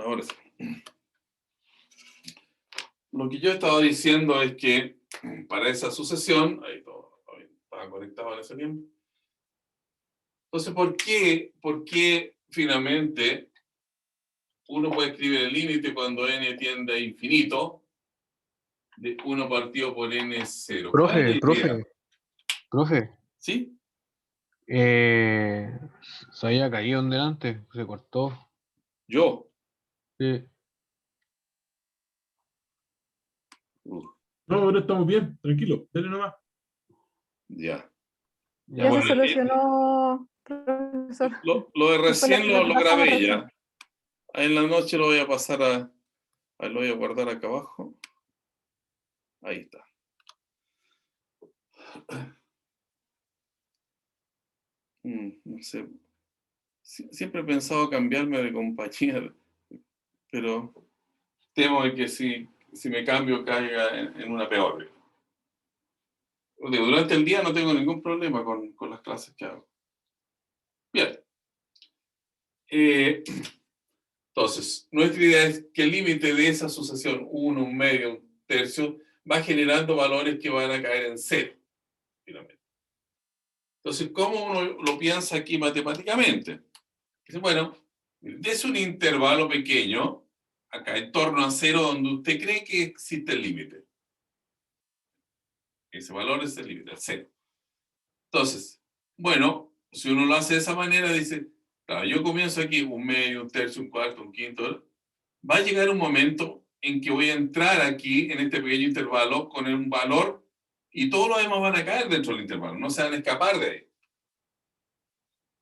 Ahora sí. Lo que yo estaba diciendo es que para esa sucesión, ahí todo estaba conectado en ese tiempo. Entonces, ¿por qué finalmente uno puede escribir el límite cuando n tiende a infinito de 1 partido por n es 0? ¿Cuál es la idea? Profe, ¿Sí? se había caído en delante, se cortó. Yo. Sí. No, ahora estamos bien, tranquilo, dale nomás. Ya. Ya. Ya se Bueno, solucionó, profesor. lo de Después recién lo repasamos grabé recién. ya. Ahí en la noche lo voy a pasar ahí lo voy a guardar acá abajo. Ahí está. No sé. Siempre he pensado cambiarme de compañía, pero temo que si me cambio caiga en una peor. Digo, durante el día no tengo ningún problema con las clases que hago. Bien. Entonces, nuestra idea es que el límite de esa sucesión, 1, 1/2, 1/3, va generando valores que van a caer en 0, finalmente. Entonces, ¿cómo uno lo piensa aquí matemáticamente? Dice, bueno, es un intervalo pequeño, acá en torno a 0, donde usted cree que existe el límite. Ese valor es el límite, el 0. Entonces, bueno, si uno lo hace de esa manera, dice, claro, yo comienzo aquí 1/2, 1/3, 1/4, 1/5, va a llegar un momento en que voy a entrar aquí, en este pequeño intervalo, con un valor, y todos los demás van a caer dentro del intervalo, no se van a escapar de ahí.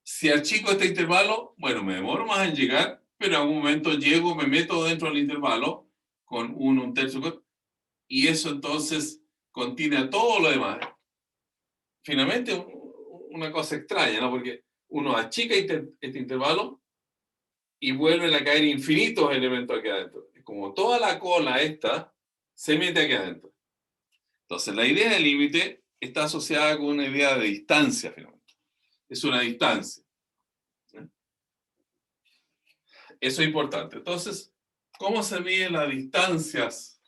Si achico este intervalo, bueno, me demoro más en llegar, pero en algún momento llego, me meto dentro del intervalo, con 1, 1/3, y eso entonces contiene a todo lo demás. Finalmente, una cosa extraña, ¿no? Porque uno achica este intervalo y vuelven a caer infinitos elementos aquí adentro. Es como toda la cola esta se mete aquí adentro. Entonces, la idea del límite está asociada con una idea de distancia, finalmente. Es una distancia. Eso es importante. Entonces, ¿cómo se miden las distancias?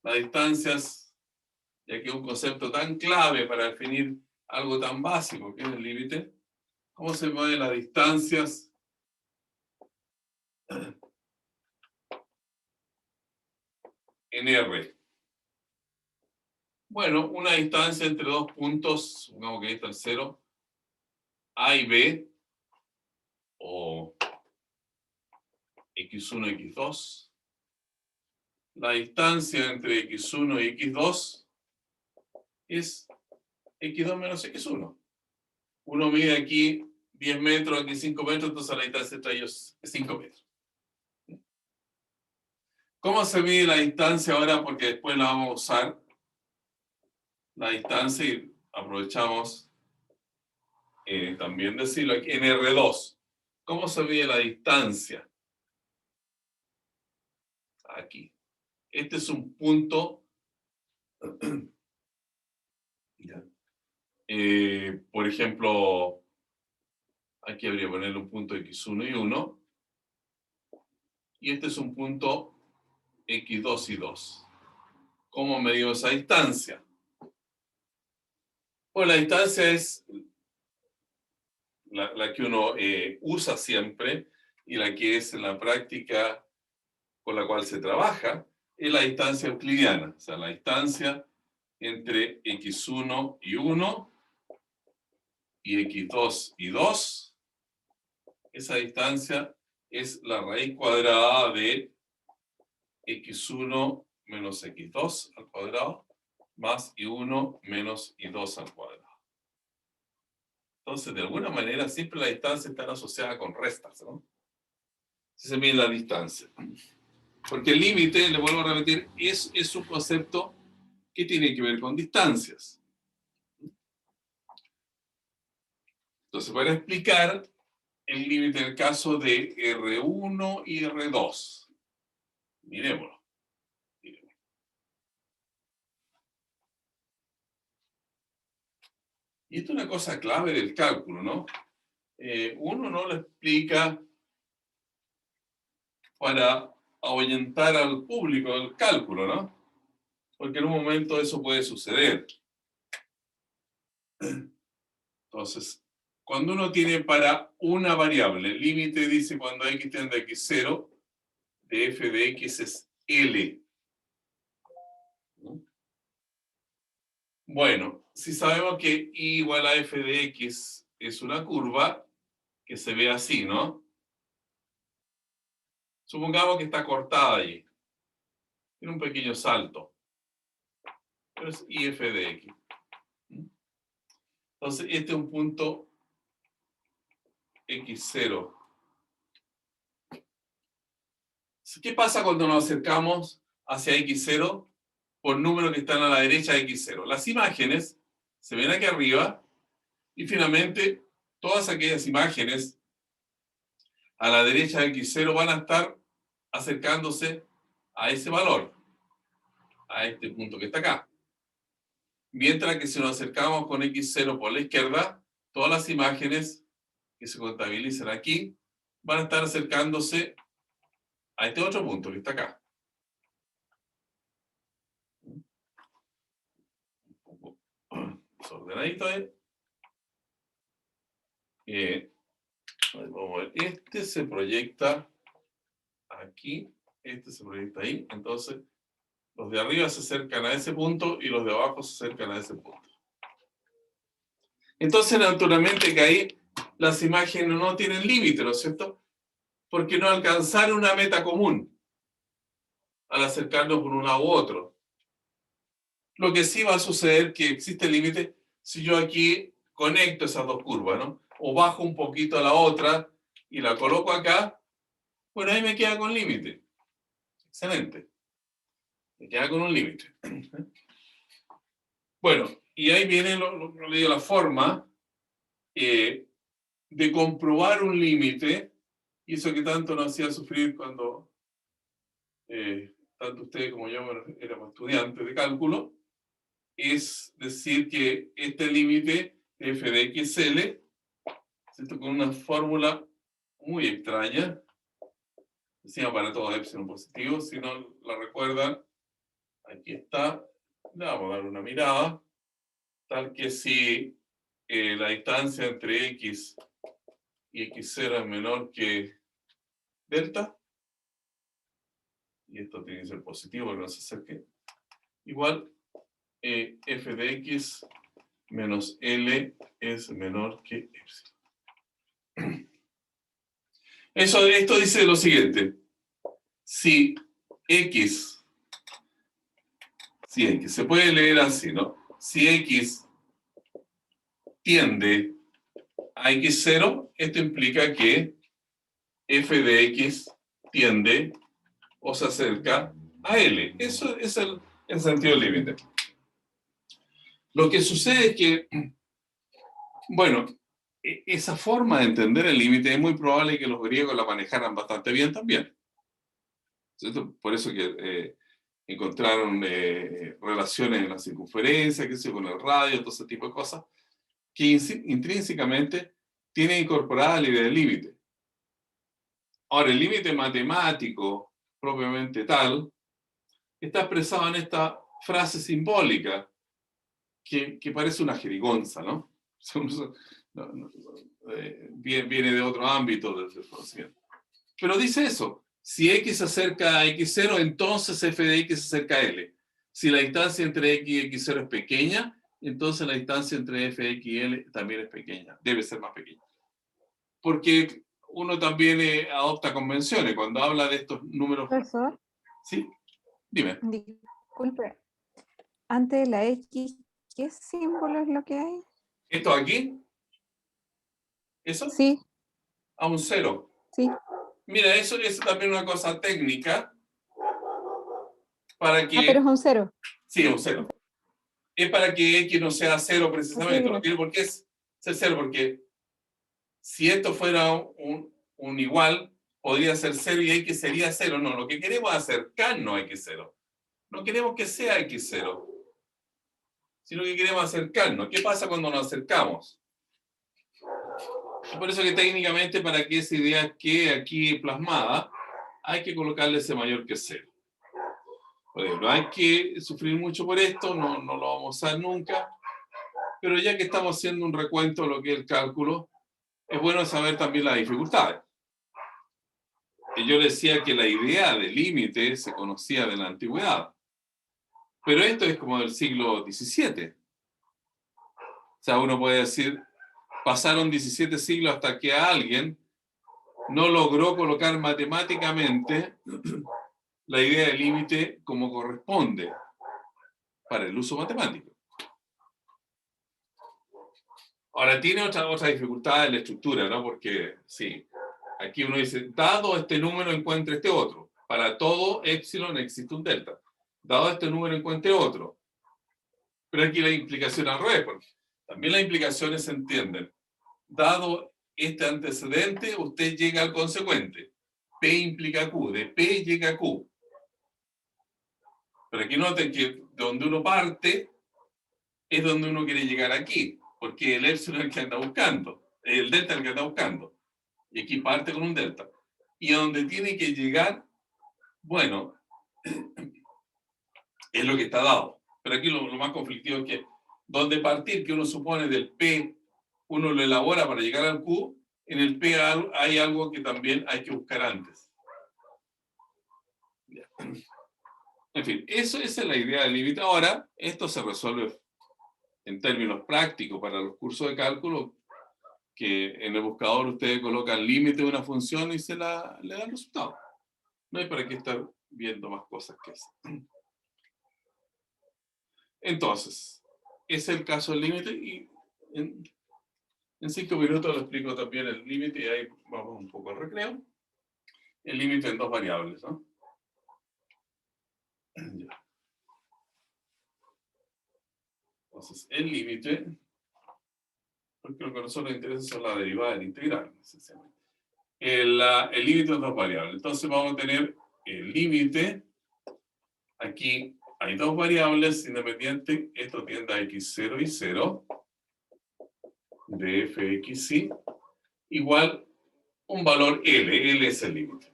Las distancias, ya que es un concepto tan clave para definir algo tan básico que es el límite. ¿Cómo se miden las distancias en R? Bueno, una distancia entre dos puntos, supongamos que ahí está el 0, A y B, o x1 y x2. La distancia entre x1 y x2 es x2 menos x1. Uno mide aquí 10 metros, aquí 5 metros, entonces la distancia entre ellos es 5 metros. ¿Cómo se mide la distancia ahora? Porque después la vamos a usar. La distancia, y aprovechamos también decirlo aquí, en R2. ¿Cómo se mide la distancia? Aquí. Este es un punto. Por ejemplo, aquí habría que ponerle un punto x1 y 1. Y este es un punto x2 y 2. ¿Cómo medimos esa distancia? Pues la distancia es la que uno usa siempre y la que es en la práctica con la cual se trabaja, es la distancia euclidiana. O sea, la distancia entre x1 y 1 y x2 y 2. Esa distancia es la raíz cuadrada de x1 menos x2 al cuadrado más y1 menos y2 al cuadrado. Entonces, de alguna manera, siempre la distancia está asociada con restas, ¿no? Si se mide la distancia. Porque el límite, le vuelvo a repetir, es un concepto que tiene que ver con distancias. Entonces, para explicar el límite en el caso de R1 y R2, miremoslo. Y esto es una cosa clave del cálculo, ¿no? Uno no lo explica para ahuyentar al público el cálculo, ¿no? Porque en un momento eso puede suceder. Entonces, cuando uno tiene para una variable, el límite dice cuando x tiende a x0, de f de x es L. Bueno, si sabemos que y igual a f de x es una curva que se ve así, ¿no? Supongamos que está cortada allí. Tiene un pequeño salto. Pero es if de x. Entonces, este es un punto x0. ¿Qué pasa cuando nos acercamos hacia x0 por números que están a la derecha de x0? Las imágenes se ven aquí arriba y finalmente todas aquellas imágenes a la derecha de x0 van a estar acercándose a ese valor, a este punto que está acá. Mientras que si nos acercamos con x0 por la izquierda, todas las imágenes que se contabilizan aquí van a estar acercándose a este otro punto que está acá. Un poco desordenadito ahí. Vamos a ver, este se proyecta aquí, este se proyecta ahí, entonces los de arriba se acercan a ese punto y los de abajo se acercan a ese punto. Entonces, naturalmente que ahí las imágenes no tienen límite, ¿no es cierto? Porque no alcanzaron una meta común al acercarnos por un lado u otro. Lo que sí va a suceder que existe límite si yo aquí conecto esas dos curvas, ¿no? O bajo un poquito a la otra y la coloco acá, bueno, ahí me queda con límite. Excelente. Me queda con un límite. Bueno, y ahí viene la forma de comprobar un límite, y eso que tanto nos hacía sufrir cuando tanto ustedes como yo éramos estudiantes de cálculo, es decir que este límite f de xl, ¿cierto? Con una fórmula muy extraña, decía para todo epsilon positivo, si no la recuerdan, aquí está, le vamos a dar una mirada, tal que si la distancia entre x y x0 es menor que delta, y esto tiene que ser positivo porque no se acerque, igual f de x menos L es menor que epsilon. Esto dice lo siguiente. Si x, se puede leer así, ¿no? Si x tiende a x0, esto implica que f de x tiende o se acerca a L. Eso es el sentido del límite. Lo que sucede es que, bueno, esa forma de entender el límite es muy probable que los griegos la manejaran bastante bien también. ¿Cierto? Por eso que encontraron relaciones en la circunferencia, qué sé yo, con el radio, todo ese tipo de cosas, que intrínsecamente tienen incorporada la idea del límite. Ahora, el límite matemático, propiamente tal, está expresado en esta frase simbólica, que parece una jerigonza, ¿no? Viene de otro ámbito del conocimiento. Pero dice eso, si x se acerca a x0, entonces f de x se acerca a L. Si la distancia entre x y x0 es pequeña, entonces la distancia entre f de x y L también es pequeña, debe ser más pequeña. Porque uno también adopta convenciones cuando habla de estos números. Profesor, ¿Sí? Dime. disculpe. Antes de la X, ¿qué símbolo es lo que hay? ¿Esto aquí? ¿Eso? Sí, A un 0. sí. Mira, eso es también una cosa técnica para que... Ah, pero es un 0. Sí, un 0. Es para que X no sea 0 precisamente. Ok, No tiene por qué ser 0, porque si esto fuera un igual, podría ser 0 y X sería 0. No, lo que queremos es acercarnos a X0. No queremos que sea X0, sino que queremos acercarnos. ¿Qué pasa cuando nos acercamos? Por eso que técnicamente, para que esa idea quede aquí plasmada, hay que colocarle ese mayor que 0. Por ejemplo, hay que sufrir mucho por esto, no lo vamos a usar nunca, pero ya que estamos haciendo un recuento de lo que es el cálculo, es bueno saber también las dificultades. Y yo decía que la idea de límite se conocía de la antigüedad, pero esto es como del siglo XVII. O sea, uno puede decir, pasaron 17 siglos hasta que alguien no logró colocar matemáticamente la idea de límite como corresponde para el uso matemático. Ahora, tiene otra dificultad en la estructura, ¿no? Porque, sí, aquí uno dice, dado este número encuentre este otro. Para todo épsilon existe un delta. Dado este número encuentre otro. Pero aquí la implicación al revés, porque también las implicaciones se entienden. Dado este antecedente, usted llega al consecuente. P implica Q, de P llega a Q. Pero aquí noten que de donde uno parte es donde uno quiere llegar aquí, porque el épsilon es el que anda buscando, el delta es el que anda buscando. Y aquí parte con un delta. Y a donde tiene que llegar, bueno, es lo que está dado. Pero aquí lo más conflictivo es que donde partir, que uno supone del P, uno lo elabora para llegar al Q, en el P hay algo que también hay que buscar antes. En fin, esa es la idea del límite. Ahora, esto se resuelve en términos prácticos para los cursos de cálculo, que en el buscador ustedes colocan límite de una función y le da el resultado. No hay para qué estar viendo más cosas que eso. Entonces, ese es el caso del límite y en 5 minutos lo explico también el límite y ahí vamos un poco al recreo. El límite en 2 variables, ¿no? Ya. Entonces, el límite, porque lo que a nosotros nos interesa son la derivada del integral, esencialmente. El límite en 2 variables. Entonces vamos a tener el límite. Aquí hay 2 variables independientes. Esto tiende a x0 y 0 de fxy igual un valor L. L es el límite.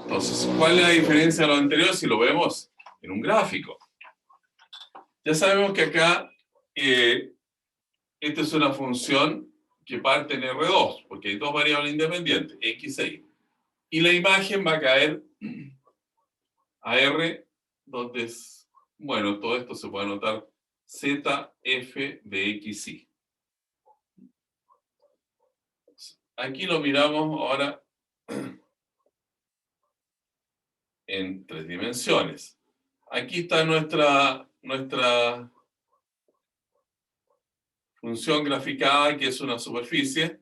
Entonces, ¿cuál es la diferencia de lo anterior si lo vemos en un gráfico? Ya sabemos que acá esta es una función que parte en R2, porque hay 2 variables independientes, x e y. Y la imagen va a caer a R, donde es, bueno, todo esto se puede anotar ZF de XY. Aquí lo miramos ahora en 3 dimensiones. Aquí está nuestra función graficada, que es una superficie,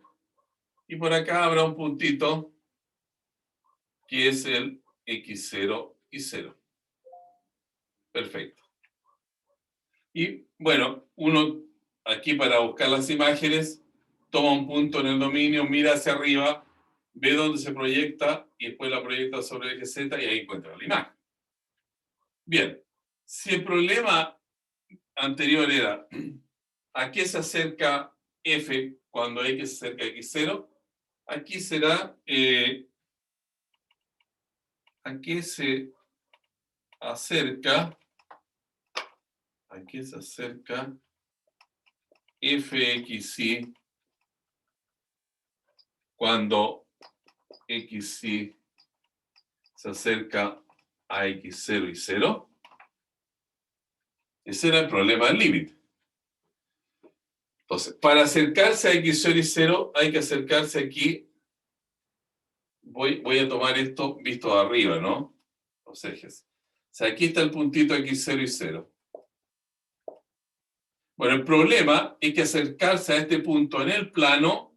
y por acá habrá un puntito que es el x0 y 0. Perfecto. Y bueno, uno aquí para buscar las imágenes toma un punto en el dominio, mira hacia arriba, ve dónde se proyecta y después la proyecta sobre el eje Z y ahí encuentra la imagen. Bien, si el problema anterior era ¿a qué se acerca F cuando X se acerca a X0? Aquí será ¿a qué se acerca? ¿A qué se acerca fxy cuando xy se acerca a x0 y 0? Ese era el problema del límite. Entonces, para acercarse a x0 y 0 hay que acercarse aquí. Voy a tomar esto visto de arriba, ¿no? Los ejes. O sea, aquí está el puntito x0 y 0. Bueno, el problema es que acercarse a este punto en el plano,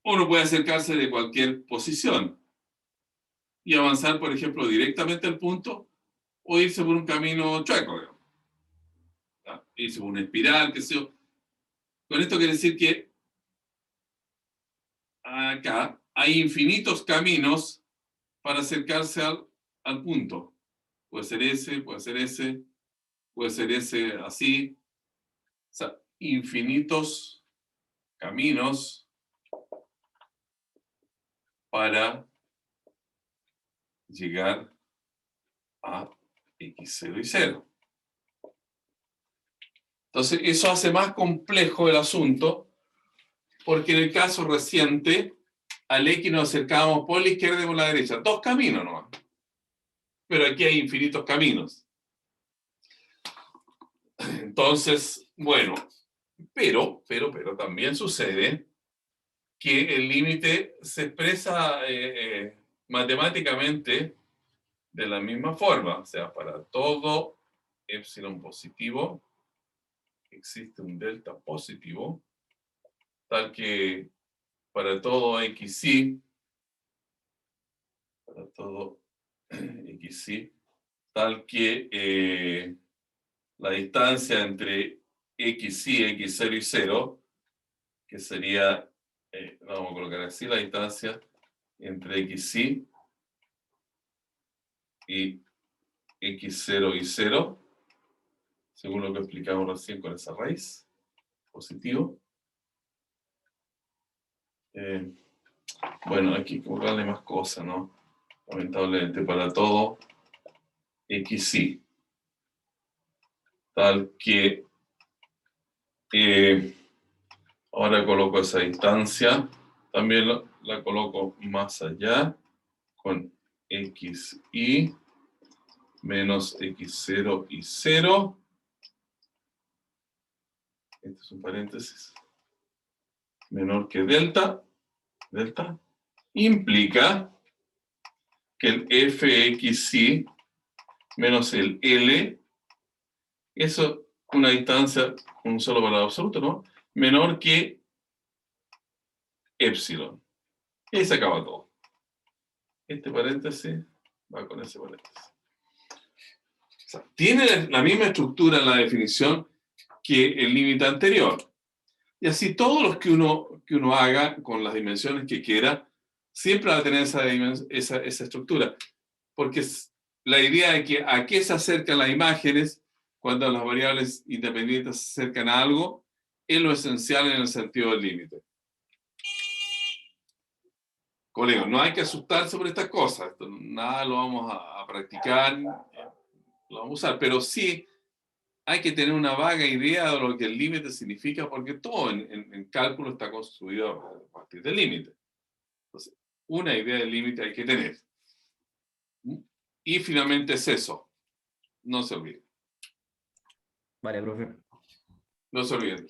uno puede acercarse de cualquier posición y avanzar, por ejemplo, directamente al punto o irse por un camino chueco, ¿no? Irse por una espiral, qué sé yo. Con esto quiere decir que acá hay infinitos caminos para acercarse al punto. Puede ser ese, puede ser ese, puede ser ese así. O sea, infinitos caminos para llegar a x0 y 0. Entonces, eso hace más complejo el asunto, porque en el caso reciente, al x nos acercábamos por la izquierda y por la derecha. 2 caminos nomás. Pero aquí hay infinitos caminos. Entonces, bueno, pero también sucede que el límite se expresa matemáticamente de la misma forma. O sea, para todo epsilon positivo existe un delta positivo, tal que para todo xi, tal que la distancia entre xi, x0 y 0, que sería, vamos a colocar así, la distancia entre xi y x0 y 0, según lo que explicamos recién con esa raíz, positivo. Bueno, hay que colocarle más cosas, ¿no? Lamentablemente, para todo xi, tal que ahora coloco esa distancia, también la coloco más allá, con xi menos x0 y 0. Este es un paréntesis. Menor que delta. Delta implica que el fxi menos el L, eso una distancia con un solo valor absoluto, ¿no? Menor que epsilon. Y ahí se acaba todo. Este paréntesis va con ese paréntesis. O sea, tiene la misma estructura en la definición que el límite anterior. Y así todos los que uno haga con las dimensiones que quiera, siempre va a tener esa estructura. Porque la idea de que a qué se acercan las imágenes cuando las variables independientes se acercan a algo es lo esencial en el sentido del límite. Colegas, no hay que asustarse por estas cosas. Esto, nada lo vamos a practicar, lo vamos a usar, pero sí hay que tener una vaga idea de lo que el límite significa, porque todo en cálculo está construido a partir del límite. Entonces, una idea del límite hay que tener. Y finalmente es eso. No se olviden. Vale, profe. No se olviden.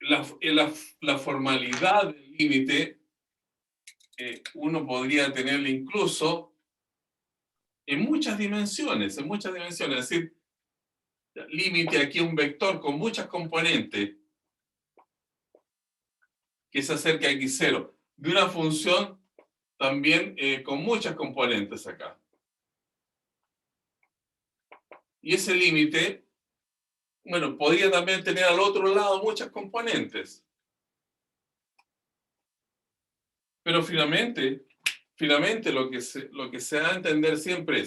La formalidad del límite uno podría tenerla incluso en muchas dimensiones, Es decir, límite aquí un vector con muchas componentes que se acerca a x0, de una función también con muchas componentes acá. Y ese límite, bueno, podría también tener al otro lado muchas componentes. Pero finalmente lo que se da a entender siempre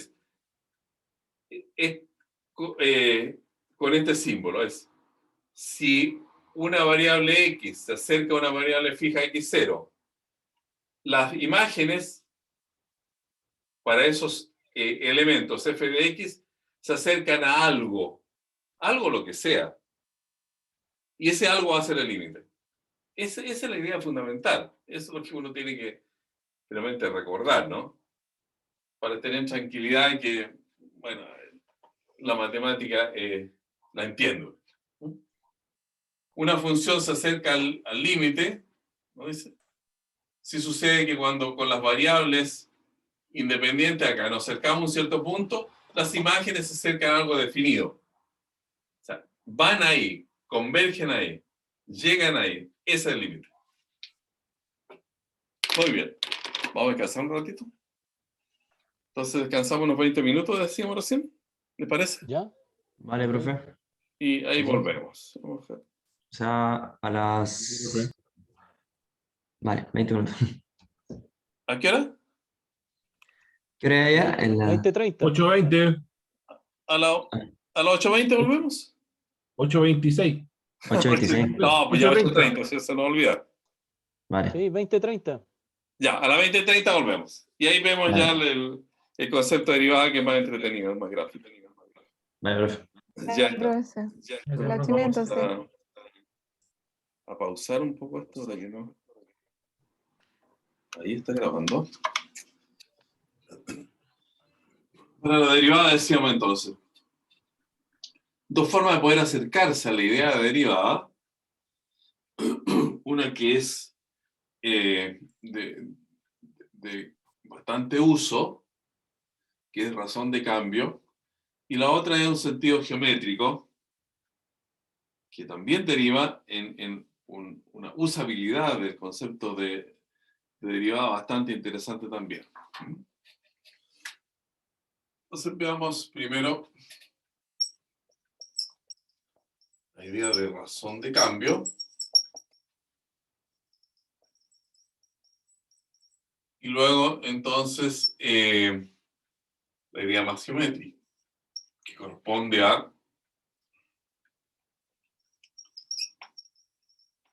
es con este símbolo, es si una variable x se acerca a una variable fija x0, las imágenes para esos elementos f de x se acercan a algo lo que sea. Y ese algo va a ser el límite. Esa es la idea fundamental. Eso es lo que uno tiene que realmente recordar, ¿no? Para tener tranquilidad y que, bueno, la matemática la entiendo. Una función se acerca al límite, ¿no dice? Si sucede que cuando con las variables independientes acá nos acercamos a un cierto punto, las imágenes se acercan a algo definido. O sea, van ahí, convergen ahí, llegan ahí. Ese es el límite. Muy bien. Vamos a descansar un ratito. Entonces descansamos unos 20 minutos, decíamos recién. ¿Le parece? ¿Ya? Vale, profe. Y ahí Sí. volvemos. Vamos a ver. O sea, a las... Vale, 20 minutos. ¿A qué hora? ¿Qué hora es allá? En la... 20:30. 8:20, A las 8:20 volvemos. 8:26. 8.26. No, pues ya 8:30. 8:30, se nos olvida. Vale. Sí, 20:30. Ya, a las 20:30 volvemos. Y ahí vemos Vale. ya el concepto de derivada, que es más entretenido, es más gráfico. Vale, profe. Ya Ay, está. profesor. Ya Ya, La nos chilena, vamos. entonces. a pausar un poco esto de que no. Ahí está grabando. Para la derivada decíamos entonces. Dos formas de poder acercarse a la idea de derivada. Una que es de bastante uso, que es razón de cambio, y la otra es un sentido geométrico, que también deriva en una usabilidad del concepto de derivada bastante interesante también. Entonces veamos primero la idea de razón de cambio. Y luego, entonces, la idea más geométrica, que corresponde a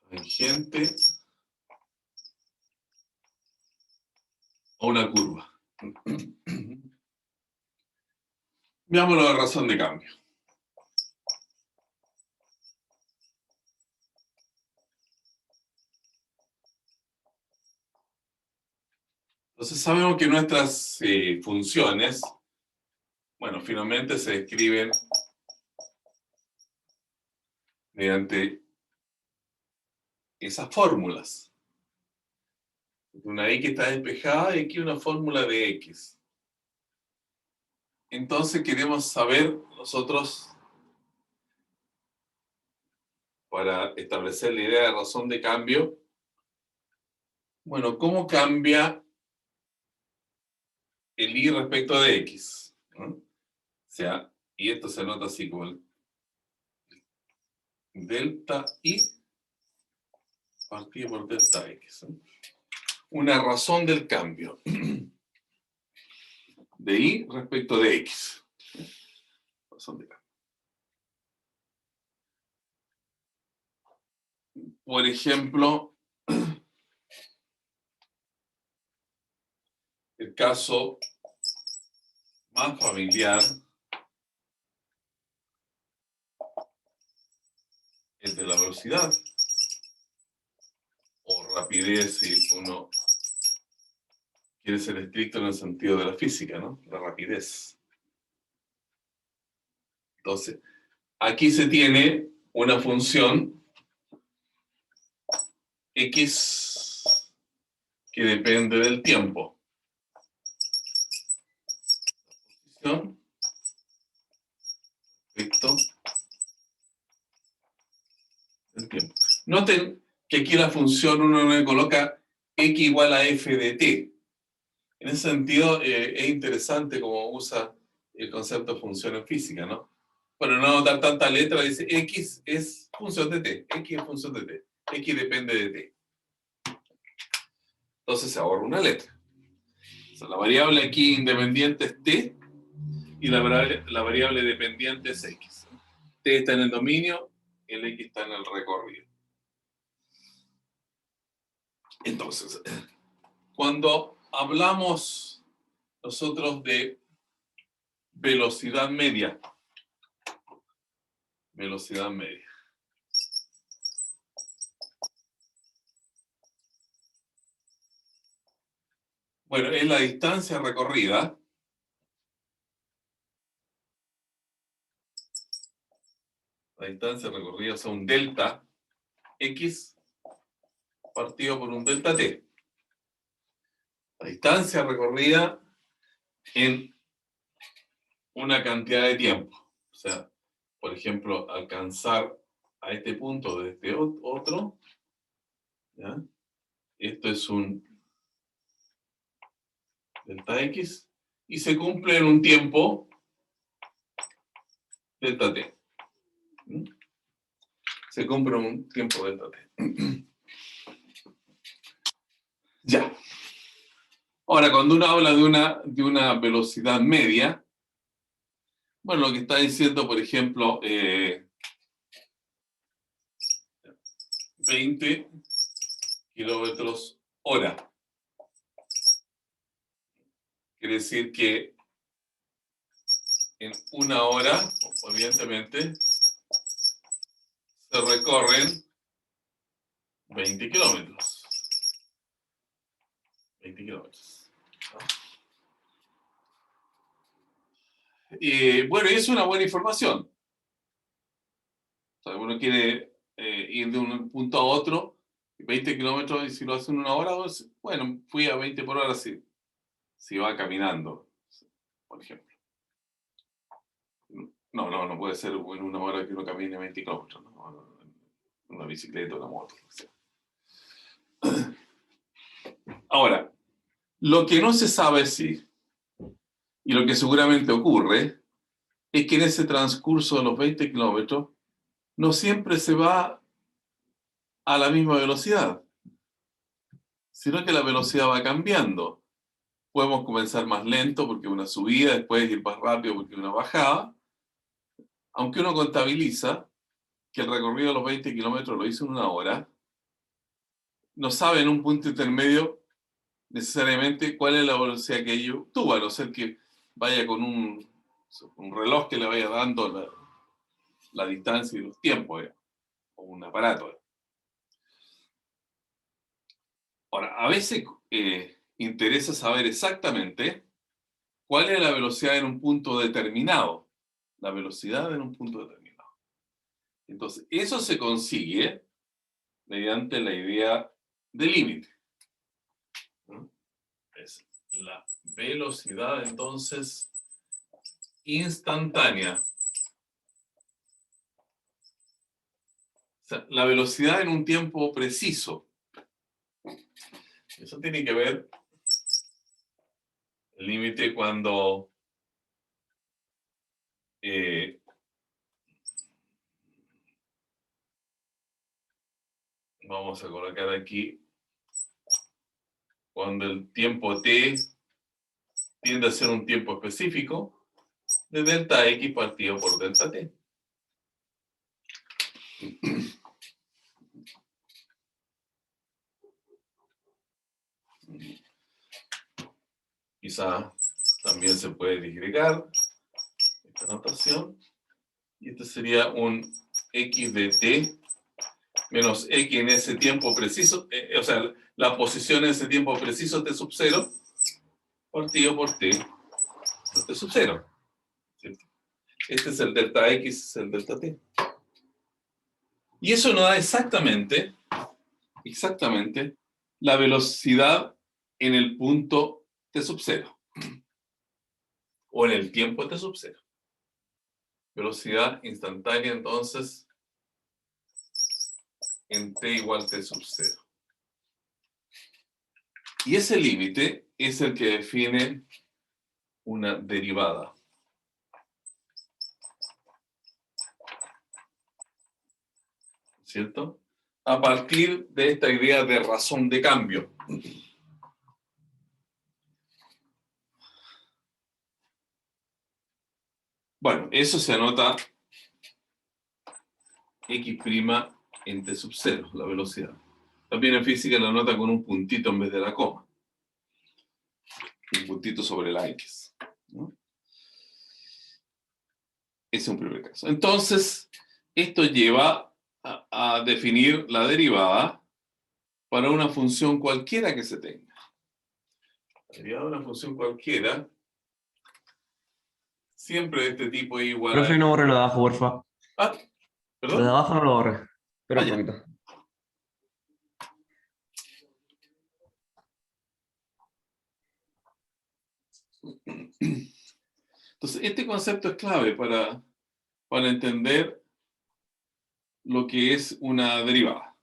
tangente a una curva. Veamos la razón de cambio. Entonces sabemos que nuestras funciones, bueno, finalmente se describen mediante esas fórmulas. Una X está despejada y aquí una fórmula de X. Entonces queremos saber nosotros, para establecer la idea de razón de cambio, bueno, ¿cómo cambia el Y respecto de X? ¿No? O sea, y esto se nota así como el delta Y partido por delta X. ¿No? Una razón del cambio de Y respecto de X. Razón de cambio. Por ejemplo, el caso más familiar es de la velocidad o rapidez, si uno quiere ser estricto en el sentido de la física, ¿no? La rapidez. Entonces, aquí se tiene una función X que depende del tiempo. Respecto del tiempo. Noten que aquí la función uno le coloca X igual a F de T. En ese sentido, es interesante cómo usa el concepto de función en física, ¿no? Para no dar tanta letra, dice X es función de T, X es función de T, X depende de T. Entonces se ahorra una letra. O sea, la variable aquí independiente es T y la variable dependiente es X. T está en el dominio, el X está en el recorrido. Entonces, cuando hablamos nosotros de velocidad media, bueno, es la distancia recorrida o sea, un delta X partido por un delta T. La distancia recorrida en una cantidad de tiempo. O sea, por ejemplo, alcanzar a este punto de este otro, ¿ya? Esto es un delta X y se cumple en un tiempo delta T. ¿Mm? Se cumple en un tiempo delta T. Ya. Ahora, cuando uno habla de una velocidad media, bueno, lo que está diciendo, por ejemplo, 20 kilómetros hora. Quiere decir que en una hora, evidentemente, se recorren 20 kilómetros. 20 kilómetros. Bueno, y es una buena información. O sea, uno quiere ir de un punto a otro, 20 kilómetros, y si lo hace en una hora, pues, bueno, fui a 20 por hora si va caminando, por ejemplo. No puede ser en una hora que uno camine 20 kilómetros, ¿no? Una bicicleta, una moto, lo que sea. Ahora, lo que no se sabe si, y lo que seguramente ocurre, es que en ese transcurso de los 20 kilómetros no siempre se va a la misma velocidad, sino que la velocidad va cambiando. Podemos comenzar más lento porque una subida, después ir más rápido porque una bajada, aunque uno contabiliza que el recorrido de los 20 kilómetros lo hizo en una hora, no sabe en un punto intermedio necesariamente cuál es la velocidad que ello tuvo, a no ser que vaya con un reloj que le vaya dando la distancia y los tiempos, o un aparato. Ahora, a veces interesa saber exactamente cuál es la velocidad en un punto determinado. La velocidad en un punto determinado. Entonces, eso se consigue mediante la idea de límite. ¿No? Es la velocidad, entonces, instantánea. O sea, la velocidad en un tiempo preciso. Eso tiene que ver el límite cuando vamos a colocar aquí cuando el tiempo t tiende a ser un tiempo específico de delta x partido por delta t. Quizá también se puede disgregar esta notación. Y este sería un x de t menos x en ese tiempo preciso, o sea, la posición en ese tiempo preciso t sub 0, partido por t sub 0. ¿Cierto? Este es el delta x, es el delta t. Y eso nos da exactamente la velocidad en el punto t sub 0. O en el tiempo t sub 0. Velocidad instantánea, entonces, en t igual t sub 0. Y ese límite es el que define una derivada. ¿Cierto? A partir de esta idea de razón de cambio. Bueno, eso se anota x' en t sub 0, la velocidad. También en física la anota con un puntito en vez de la coma. Un puntito sobre la x, ¿no? Ese es un primer caso. Entonces, esto lleva a definir la derivada para una función cualquiera que se tenga. La derivada de una función cualquiera, siempre de este tipo es igual Profe, no borre lo de abajo, porfa. Ah, Lo de ¿perdón? abajo no lo borre. Espera un ya. poquito. Entonces, este concepto es clave para entender lo que es una derivada.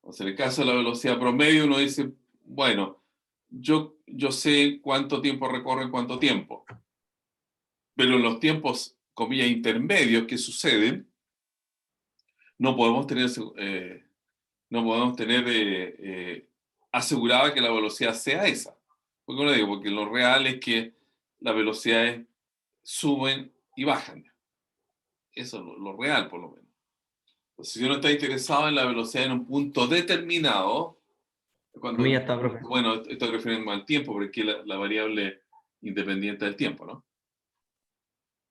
O sea, en el caso de la velocidad promedio, uno dice, bueno, yo sé cuánto tiempo recorre en cuánto tiempo. Pero en los tiempos, comillas, intermedios que suceden, no podemos tener asegurada que la velocidad sea esa. Porque uno digo, porque lo real es que las velocidades suben y bajan. Eso es lo real, por lo menos. Entonces, si uno está interesado en la velocidad en un punto determinado, cuando, Ya está, profe. bueno, esto refiere al tiempo, porque aquí la variable independiente del tiempo, ¿no?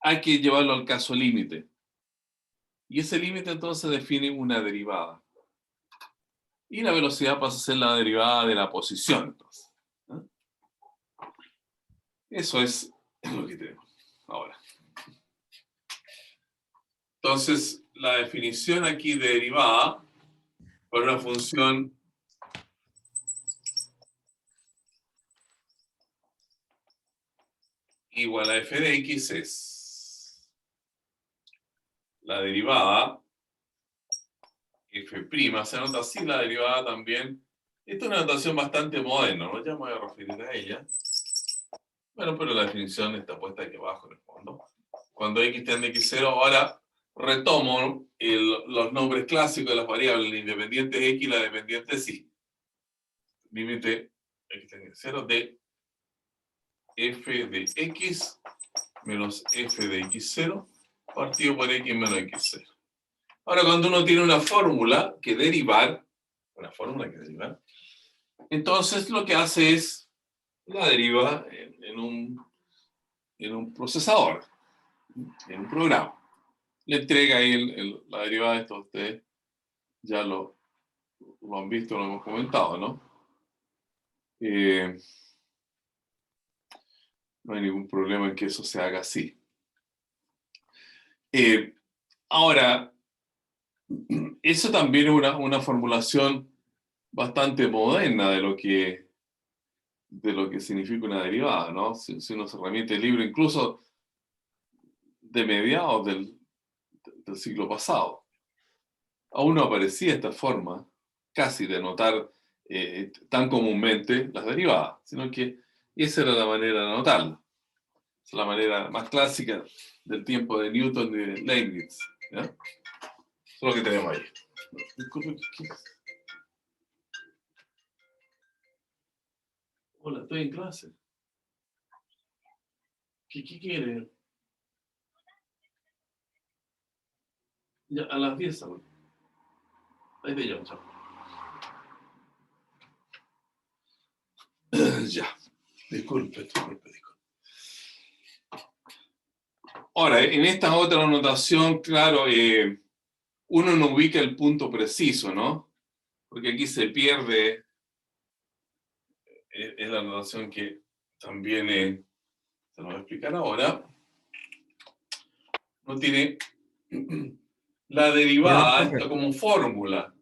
Hay que llevarlo al caso límite. Y ese límite entonces define una derivada. Y la velocidad pasa a ser la derivada de la posición, entonces, ¿no? Eso es lo que tenemos ahora. Entonces, la definición aquí de derivada para una función igual a f de x es la derivada f', se anota así la derivada también. Esta es una notación bastante moderna, ¿no? Ya me voy a referir a ella. Bueno, pero la definición está puesta aquí abajo en el fondo. Cuando x tiende a x0, ahora retomo los nombres clásicos de las variables, la independiente es x y la dependiente es y. Límite x tiende a x0 de f de x menos f de x0 partido por x menos x0. Ahora, cuando uno tiene una fórmula que derivar, entonces lo que hace es la deriva en un procesador, en un programa. Le entrega ahí la derivada de esto, ustedes ya lo han visto, lo hemos comentado, ¿no? No hay ningún problema en que eso se haga así. Ahora, eso también es una formulación bastante moderna de lo que significa una derivada, ¿no? Si uno se remite al libro incluso de mediados del siglo pasado, aún no aparecía esta forma casi de notar tan comúnmente las derivadas, sino que esa era la manera de anotarla. Esa es la manera más clásica del tiempo de Newton y de Leibniz, ¿ya? Eso es lo que tenemos ahí. Disculpe, hola, estoy en clase. ¿Qué quiere? Ya, a las 10, ¿sabes? Ahí te llamo, chao. Ya, disculpe. Ahora, en esta otra anotación, claro, uno no ubica el punto preciso, ¿no? Porque aquí se pierde, es la anotación que también se nos va a explicar ahora. No tiene la derivada, esto como fórmula.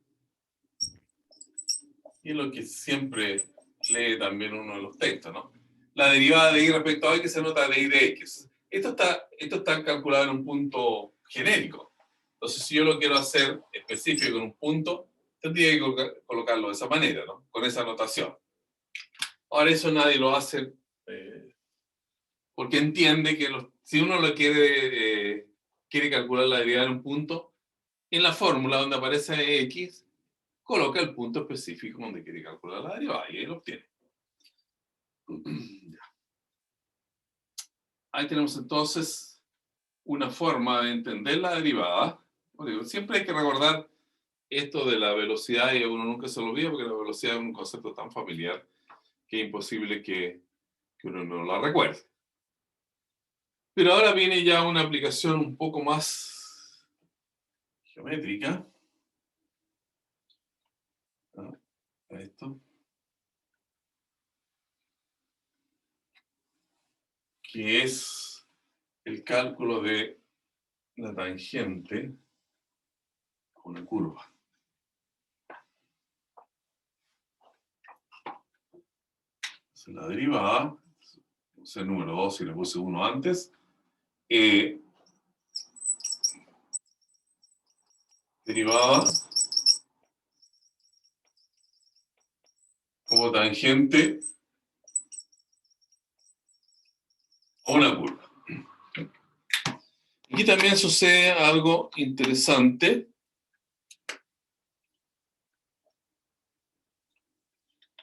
Y es lo que siempre lee también uno de los textos, ¿no? La derivada de y respecto a y que se nota de y de x. Esto está calculado en un punto genérico. Entonces, si yo lo quiero hacer específico en un punto, tendría que colocarlo de esa manera, ¿no? Con esa notación. Ahora, eso nadie lo hace porque entiende que si uno lo quiere calcular la derivada en un punto, en la fórmula donde aparece x, coloca el punto específico donde quiere calcular la derivada y ahí lo obtiene. Ahí tenemos entonces una forma de entender la derivada. Bueno, siempre hay que recordar esto de la velocidad y uno nunca se lo olvida porque la velocidad es un concepto tan familiar que es imposible que uno no la recuerde. Pero ahora viene ya una aplicación un poco más geométrica. Esto. Que es el cálculo de la tangente a una curva. Entonces, la derivada, puse el número 2 y le puse 1 antes, derivada como tangente a una curva. Aquí también sucede algo interesante,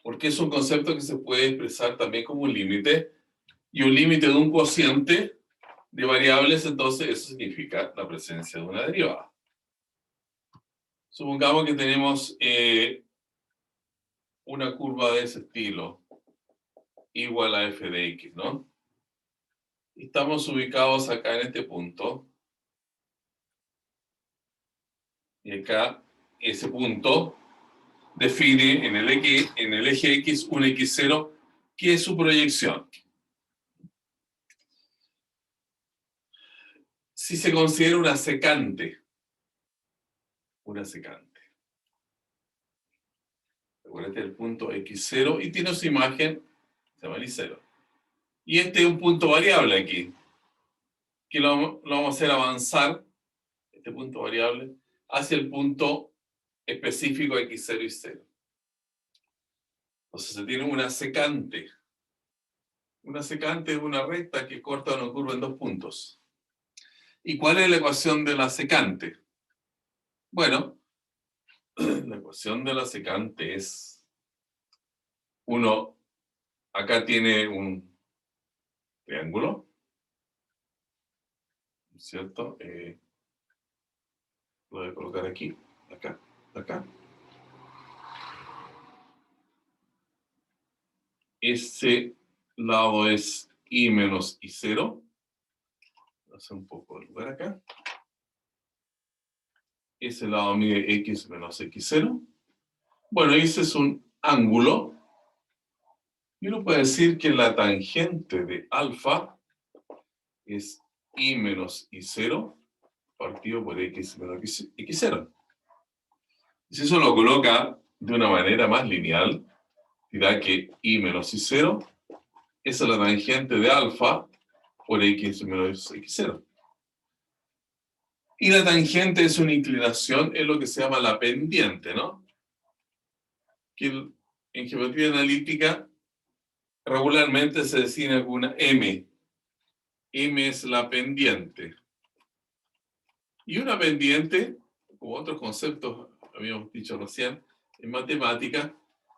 porque es un concepto que se puede expresar también como un límite, y un límite de un cociente de variables, entonces eso significa la presencia de una derivada. Supongamos que tenemos una curva de ese estilo, igual a f de x, ¿no? Y estamos ubicados acá en este punto. Y acá, ese punto define en el eje X un X0, que es su proyección. Si se considera una secante, recuerda el punto X0 y tiene su imagen, se llama Y0. Y este es un punto variable aquí, que lo vamos a hacer avanzar, este punto variable, hacia el punto específico X0 y 0. Entonces se tiene una secante. Una secante es una recta que corta una curva en dos puntos. ¿Y cuál es la ecuación de la secante? Bueno, la ecuación de la secante es, uno, acá tiene un triángulo, ¿cierto? Lo voy a colocar aquí, acá, acá. Ese lado es y menos y0. Voy a hacer un poco de lugar acá. Ese lado mide x menos x0. Bueno, ese es un ángulo. Y uno puede decir que la tangente de alfa es y menos y0 partido por x menos x0. Si eso lo coloca de una manera más lineal, dirá que y menos y0 es la tangente de alfa por x menos x0. Y la tangente es una inclinación, es lo que se llama la pendiente, ¿no? Que en geometría analítica regularmente se designa con una m. M es la pendiente. Y una pendiente, como otros conceptos habíamos dicho recién, en matemática,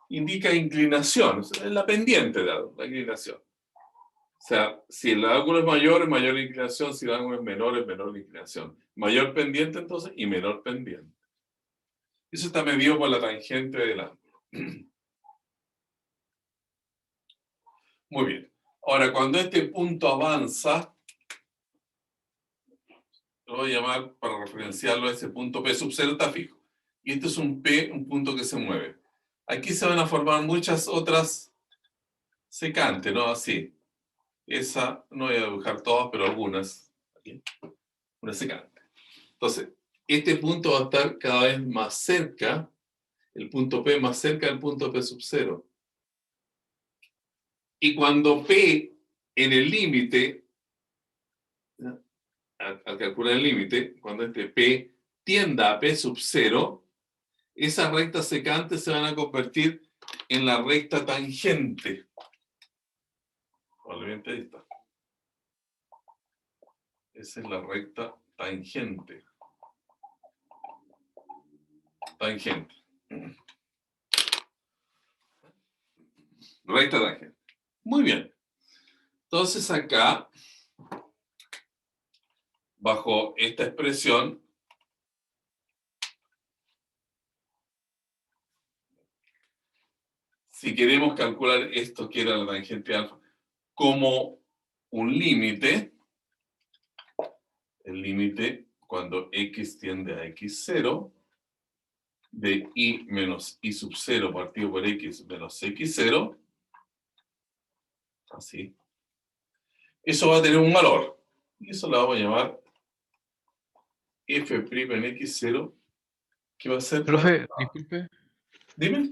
indica inclinación. O sea, es la pendiente de algo, la inclinación. O sea, si el ángulo es mayor inclinación. Si el ángulo es menor inclinación. Mayor pendiente, entonces, y menor pendiente. Eso está medido por la tangente del ángulo. Muy bien. Ahora, cuando este punto avanza, lo voy a llamar, para referenciarlo, ese punto P sub 0 está fijo. Y este es un P, un punto que se mueve. Aquí se van a formar muchas otras secantes, ¿no? Así. Esa, no voy a dibujar todas, pero algunas. Aquí. Una secante. Entonces, este punto va a estar cada vez más cerca, el punto P más cerca del punto P sub 0. Y cuando P en el límite, al calcular el límite, cuando este P tienda a P sub 0, esas rectas secantes se van a convertir en la recta tangente. Probablemente ahí está. Esa es la recta tangente. Tangente. Recta tangente. Muy bien. Entonces acá, bajo esta expresión, si queremos calcular esto que era la tangente alfa como un límite, el límite cuando x tiende a x0, de y menos y sub 0 partido por x menos x0, así, eso va a tener un valor. Y eso lo vamos a llamar f' en x0, que va a ser... Profe, disculpe. Dime.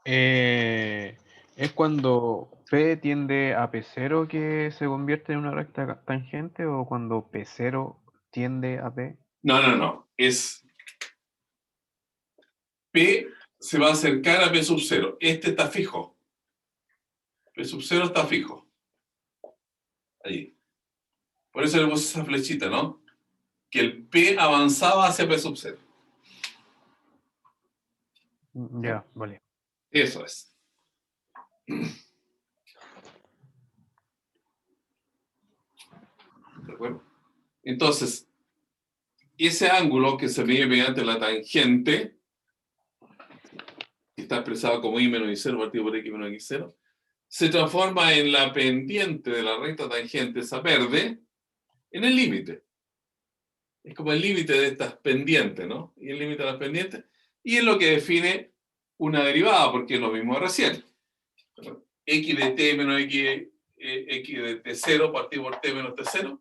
¿Es cuando P tiende a P0 que se convierte en una recta tangente o cuando P0 tiende a P? No. Es P se va a acercar a P sub 0. Este está fijo. P sub 0 está fijo. Allí. Por eso le puse esa flechita, ¿no? Que el P avanzaba hacia P sub 0. Ya, vale. Eso es. ¿De acuerdo? Entonces, Y ese ángulo que se mide mediante la tangente, que está expresado como y menos y0 partido por x menos x0, se transforma en la pendiente de la recta tangente, esa verde, en el límite. Es como el límite de estas pendientes, ¿no? Y el límite de las pendientes. Y es lo que define una derivada, porque es lo mismo de recién. X de t menos x de t0 partido por t menos t0,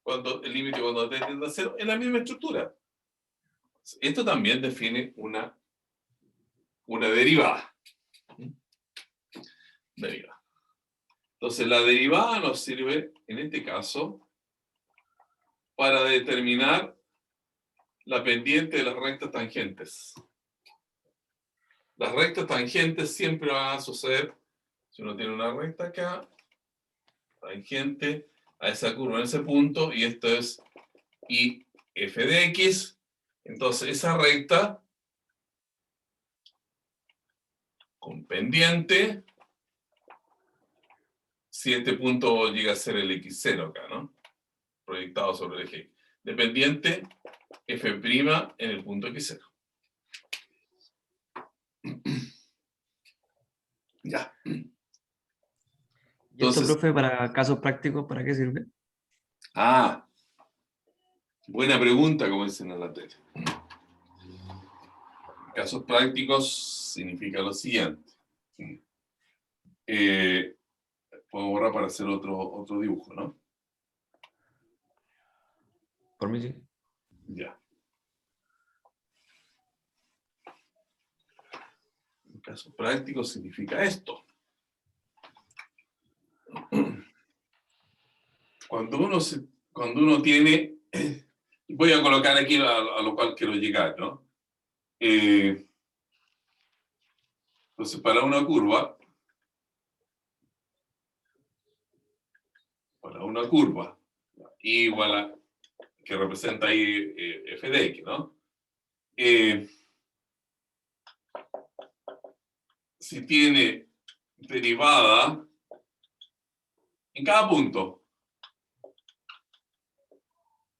cuando el límite cuando t tiende a 0, es la misma estructura. Esto también define una derivada. Derivada. Entonces, la derivada nos sirve, en este caso, para determinar la pendiente de las rectas tangentes. Las rectas tangentes siempre van a suceder, si uno tiene una recta acá, tangente a esa curva en ese punto, y esto es y f de x, entonces esa recta con pendiente, si este punto llega a ser el x0 acá, ¿no? Proyectado sobre el eje. De pendiente, f' en el punto x0. Ya. ¿Y Entonces- esto, profe, para casos prácticos, para qué sirve? Ah, buena pregunta, como dicen en la tele. Casos prácticos significa lo siguiente. Puedo borrar para hacer otro dibujo, ¿no? Por mí sí. Ya. En caso práctico significa esto. Cuando uno tiene, voy a colocar aquí a lo cual quiero llegar, ¿no? Entonces, para una curva, y igual a, que representa ahí f de x, ¿no? Si tiene derivada en cada punto,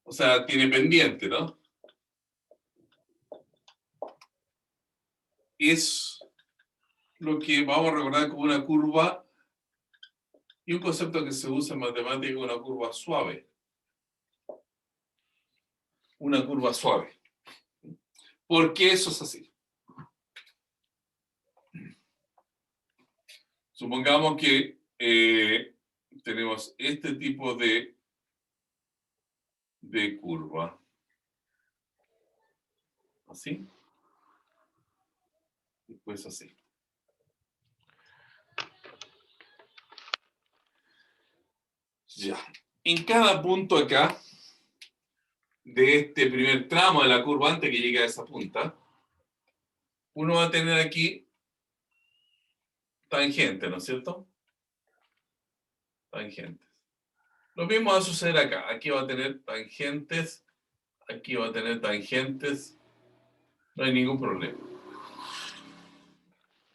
o sea, tiene pendiente, ¿no? Es lo que vamos a recordar como una curva y un concepto que se usa en matemática es una curva suave. Una curva suave. ¿Por qué eso es así? Supongamos que tenemos este tipo de curva. Así. Después así. Ya. En cada punto acá, de este primer tramo de la curva antes que llegue a esa punta, uno va a tener aquí tangente, ¿no es cierto? Tangentes. Lo mismo va a suceder acá. Aquí va a tener tangentes, aquí va a tener tangentes. No hay ningún problema.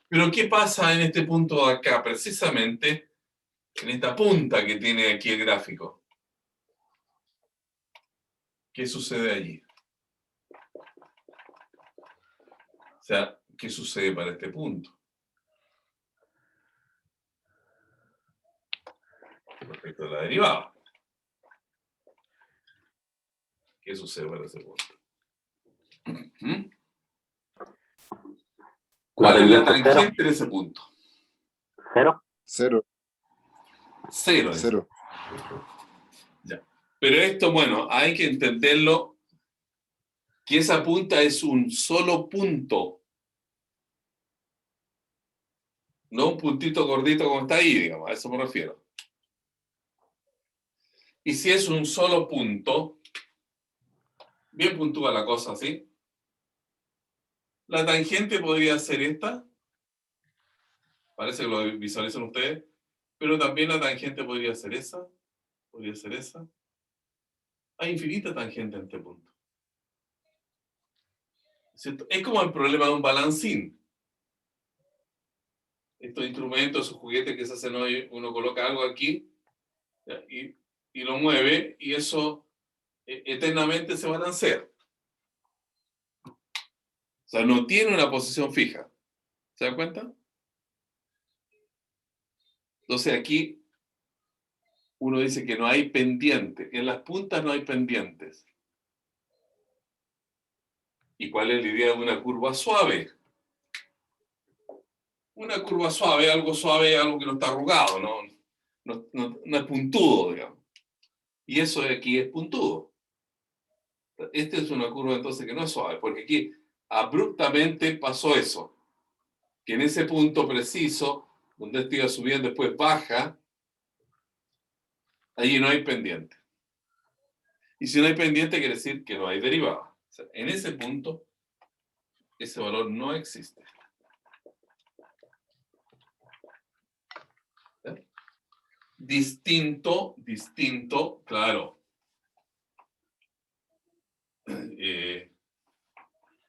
Pero ¿qué pasa en este punto de acá? Precisamente en esta punta que tiene aquí el gráfico. ¿Qué sucede allí? O sea, ¿qué sucede para este punto? Respecto a la derivada. ¿Qué sucede para ese punto? ¿Mm? ¿Cuál es la tangente de ese punto? ¿Cero? Cero, Cero. cero. Ya. Pero esto, bueno, hay que entenderlo que esa punta es un solo punto. No un puntito gordito como está ahí, digamos, a eso me refiero. Y si es un solo punto, bien puntúa la cosa, ¿sí? La tangente podría ser esta. Parece que lo visualizan ustedes. Pero también la tangente podría ser esa. Podría ser esa. Hay infinita tangente en este punto. ¿Cierto? Es como el problema de un balancín. Estos instrumentos, esos juguetes que se hacen hoy, uno coloca algo aquí y lo mueve, y eso eternamente se balancea. O sea, no tiene una posición fija. ¿Se dan cuenta? Entonces aquí uno dice que no hay pendiente. En las puntas no hay pendientes. ¿Y cuál es la idea de una curva suave? Una curva suave, algo que no está arrugado, no es puntudo, digamos. Y eso de aquí es puntudo. Esta es una curva entonces que no es suave, porque aquí abruptamente pasó eso. Que en ese punto preciso, donde esto iba subiendo, después baja, allí no hay pendiente. Y si no hay pendiente, quiere decir que no hay derivada. O sea, en ese punto, ese valor no existe. ¿Sí? Distinto, claro.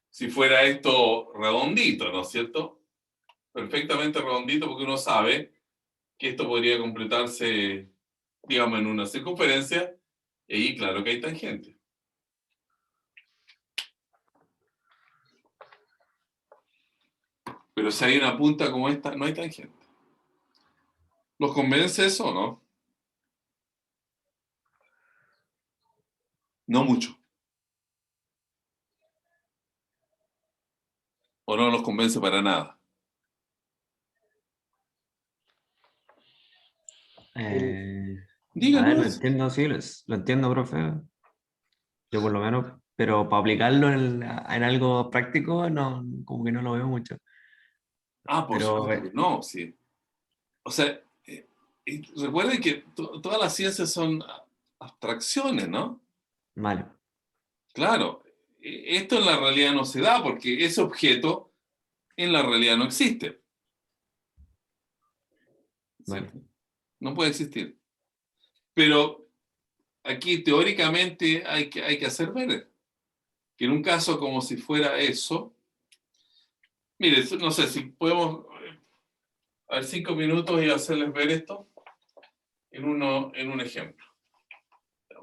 Si fuera esto redondito, ¿no es cierto? Perfectamente redondito, porque uno sabe que esto podría completarse, digamos, en una circunferencia, y ahí claro que hay tangente. Pero si hay una punta como esta, no hay tangente. ¿Los convence eso o no? No mucho. ¿O no los convence para nada? A ver, lo Díganos. entiendo, sí, lo entiendo, profe. Yo por lo menos, pero para aplicarlo en algo práctico, no, como que no lo veo mucho. Ah, por Pero, supuesto que no, sí. O sea, recuerden que todas las ciencias son abstracciones, ¿no? vale, Claro, esto en la realidad no se da porque ese objeto en la realidad no existe. vale. ¿Cierto? No puede existir. Pero aquí teóricamente hay que hacer ver que en un caso como si fuera eso, mire, no sé si podemos a ver 5 minutos y hacerles ver esto en un ejemplo.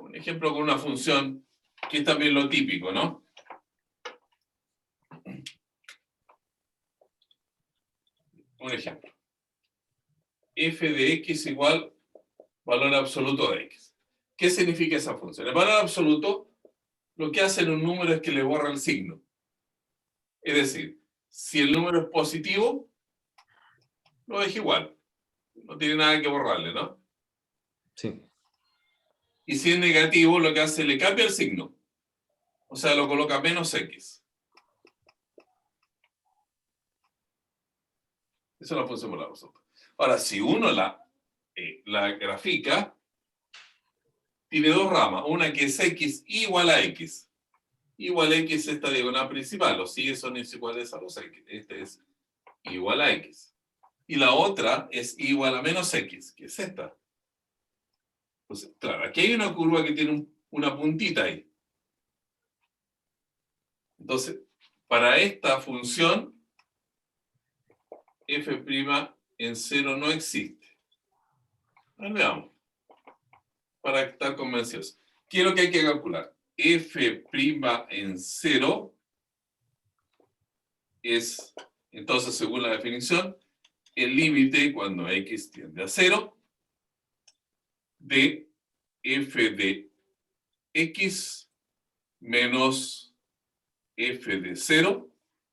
Un ejemplo con una función que es también lo típico, ¿no? Un ejemplo. F de x igual valor absoluto de x. ¿Qué significa esa función? El valor absoluto lo que hace en un número es que le borra el signo. Es decir, si el número es positivo, lo deja igual. No tiene nada que borrarle, ¿no? Sí, Y si es negativo, lo que hace, le cambia el signo. O sea, lo coloca menos x. Esa es la función por la absoluta. Ahora, si uno la grafica, tiene dos ramas. Una que es x igual a x. Igual a x es esta diagonal principal. Los y son iguales a los x. Este es igual a x. Y la otra es igual a menos x, que es esta. Entonces, claro, aquí hay una curva que tiene una puntita ahí. Entonces, para esta función, f' en 0 no existe. A ver, veamos. Para estar convencidos. ¿Qué es lo que hay que calcular? F' en 0 es, entonces, según la definición, el límite cuando x tiende a 0 de f de x menos f de 0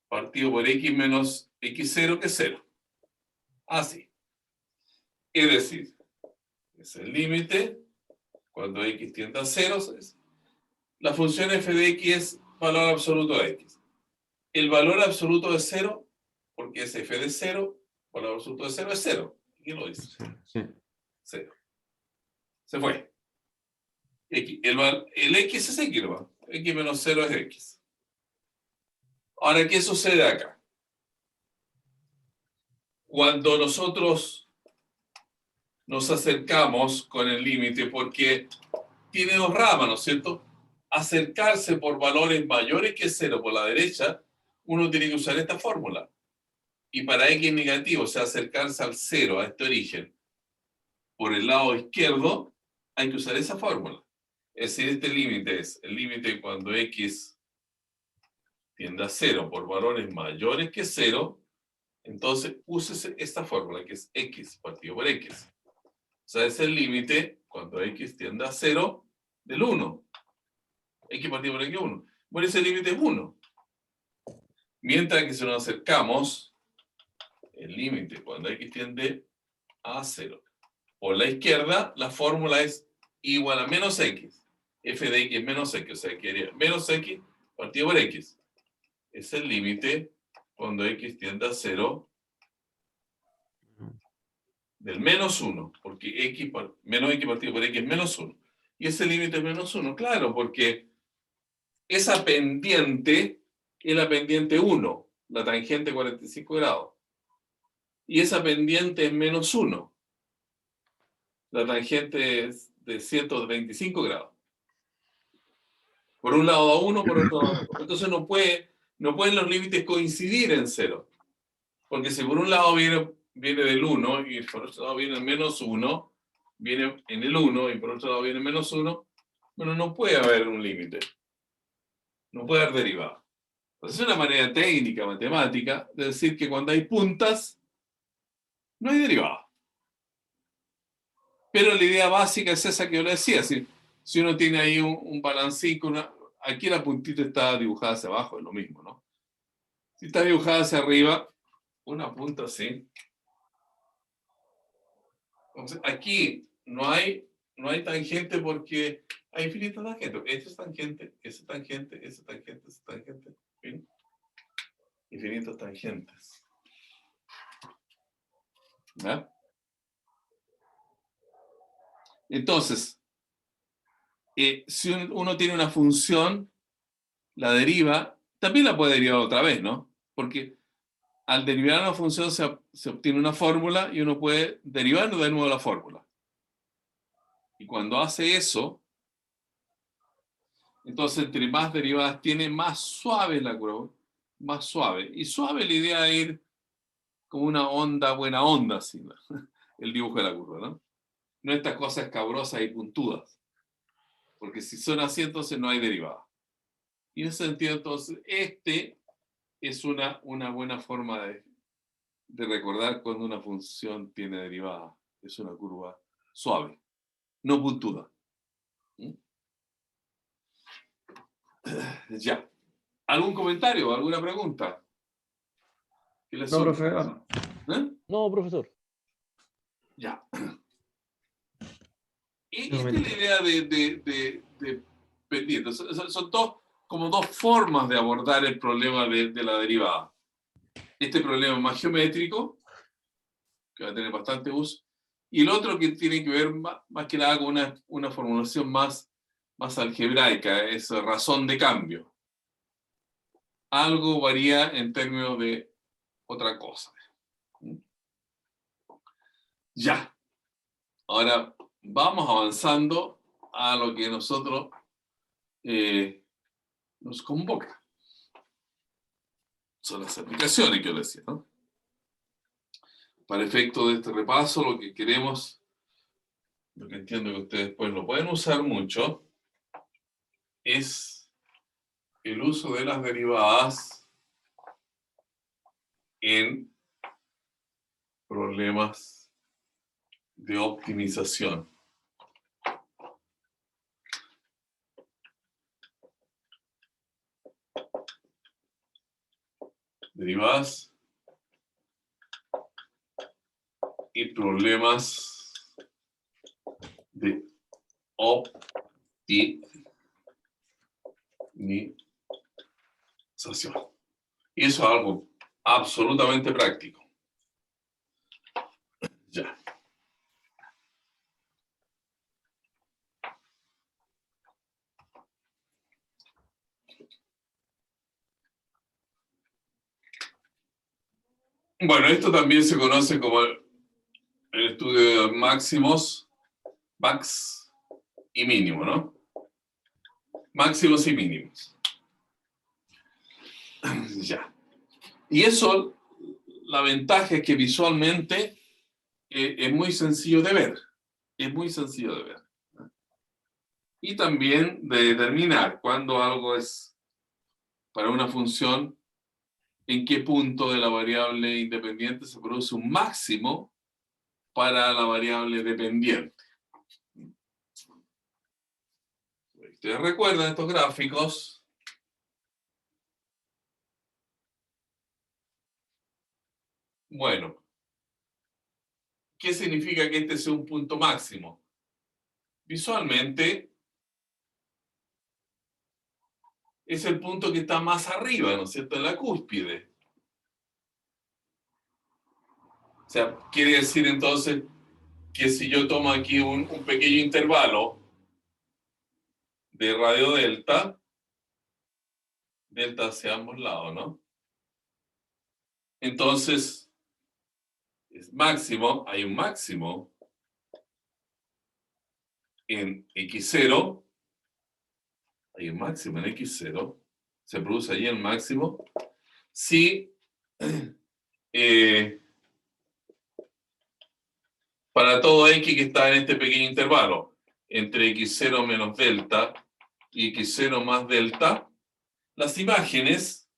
partido por x menos x0 que es 0. Así. Es decir, es el límite cuando x tiende a 0. La función f de x es valor absoluto de x. El valor absoluto de 0, porque es f de 0, valor absoluto de 0 es 0. ¿Quién lo dice? sí. 0. Se fue. X. El x es x, ¿no? X menos 0 es x. Ahora, ¿qué sucede acá? Cuando nosotros nos acercamos con el límite, porque tiene dos ramas, ¿no es cierto? Acercarse por valores mayores que 0 por la derecha, uno tiene que usar esta fórmula. Y para x negativo, o sea, acercarse al 0, a este origen, por el lado izquierdo, hay que usar esa fórmula. Es decir, este límite es el límite cuando x tiende a 0 por valores mayores que 0, entonces úsese esta fórmula que es x partido por x. O sea, es el límite cuando x tiende a 0 del 1. X partido por x 1. Bueno, ese límite es 1. Mientras que si nos acercamos, el límite cuando x tiende a 0 por la izquierda, la fórmula es igual a menos x. F de x es menos x, o sea, que menos x partido por x. Es el límite cuando x tiende a 0 del menos 1, porque menos x partido por x es menos 1. Y ese límite es menos 1, claro, porque esa pendiente es la pendiente 1, la tangente 45 grados. Y esa pendiente es menos 1. La tangente es de 125 grados. Por un lado a 1, por otro a 1. Entonces no pueden los límites coincidir en 0. Porque si por un lado viene del 1 y por otro lado viene el menos 1, viene en el 1 y por otro lado viene menos 1, bueno, no puede haber un límite. No puede haber derivada. Entonces es una manera técnica, matemática, de decir que cuando hay puntas, no hay derivada. Pero la idea básica es esa que yo le decía. Si uno tiene ahí un balancín, aquí la puntita está dibujada hacia abajo, es lo mismo, ¿no? Si está dibujada hacia arriba, una punta así. Entonces, aquí no hay tangente porque hay infinitas tangentes. Esta es tangente, esa tangente, esa tangente, esa tangente. ¿Sí? Infinitas tangentes. ¿Ya? Entonces, si uno tiene una función, la deriva, también la puede derivar otra vez, ¿no? Porque al derivar una función se obtiene una fórmula y uno puede derivar de nuevo la fórmula. Y cuando hace eso, entonces entre más derivadas tiene, más suave es la curva, más suave. Y suave la idea de ir como una onda, buena onda, así, ¿no? El dibujo de la curva, ¿no? No estas cosas escabrosas y puntudas. Porque si son así, entonces no hay derivada. Y en ese sentido, entonces, es una buena forma de recordar cuando una función tiene derivada. Es una curva suave, no puntuda. ¿Mm? Ya. ¿Algún comentario? ¿Alguna pregunta? ¿Qué les No, surge? profe. ¿Eh? No, profesor. Ya. Y esta es la idea de pendientes. Son como dos formas de abordar el problema de la derivada. Este problema más geométrico, que va a tener bastante uso, y el otro que tiene que ver más que nada con una formulación más algebraica, es razón de cambio. Algo varía en términos de otra cosa. Ya. Ahora vamos avanzando a lo que nosotros nos convoca. Son las aplicaciones que yo les decía, ¿no? Para efecto de este repaso, lo que queremos, lo que entiendo que ustedes pues lo pueden usar mucho, es el uso de las derivadas en problemas de optimización. Derivadas y problemas de optimización. Y eso es algo absolutamente práctico. Ya. Bueno, esto también se conoce como el estudio de máximos, max y mínimo, ¿no? Máximos y mínimos. Ya. Y eso, la ventaja es que visualmente es muy sencillo de ver. Es muy sencillo de ver. y también de determinar cuándo algo es para una función, en qué punto de la variable independiente se produce un máximo para la variable dependiente. ¿Ustedes recuerdan estos gráficos? Bueno, ¿qué significa que este sea un punto máximo? Visualmente, es el punto que está más arriba, ¿no es cierto?, en la cúspide. O sea, quiere decir entonces que si yo tomo aquí un pequeño intervalo de radio delta, delta hacia ambos lados, ¿no? Entonces, es máximo, hay un máximo en x0, hay un máximo en x0, se produce allí el máximo, si para todo x que está en este pequeño intervalo, entre x0 menos delta y x0 más delta, las imágenes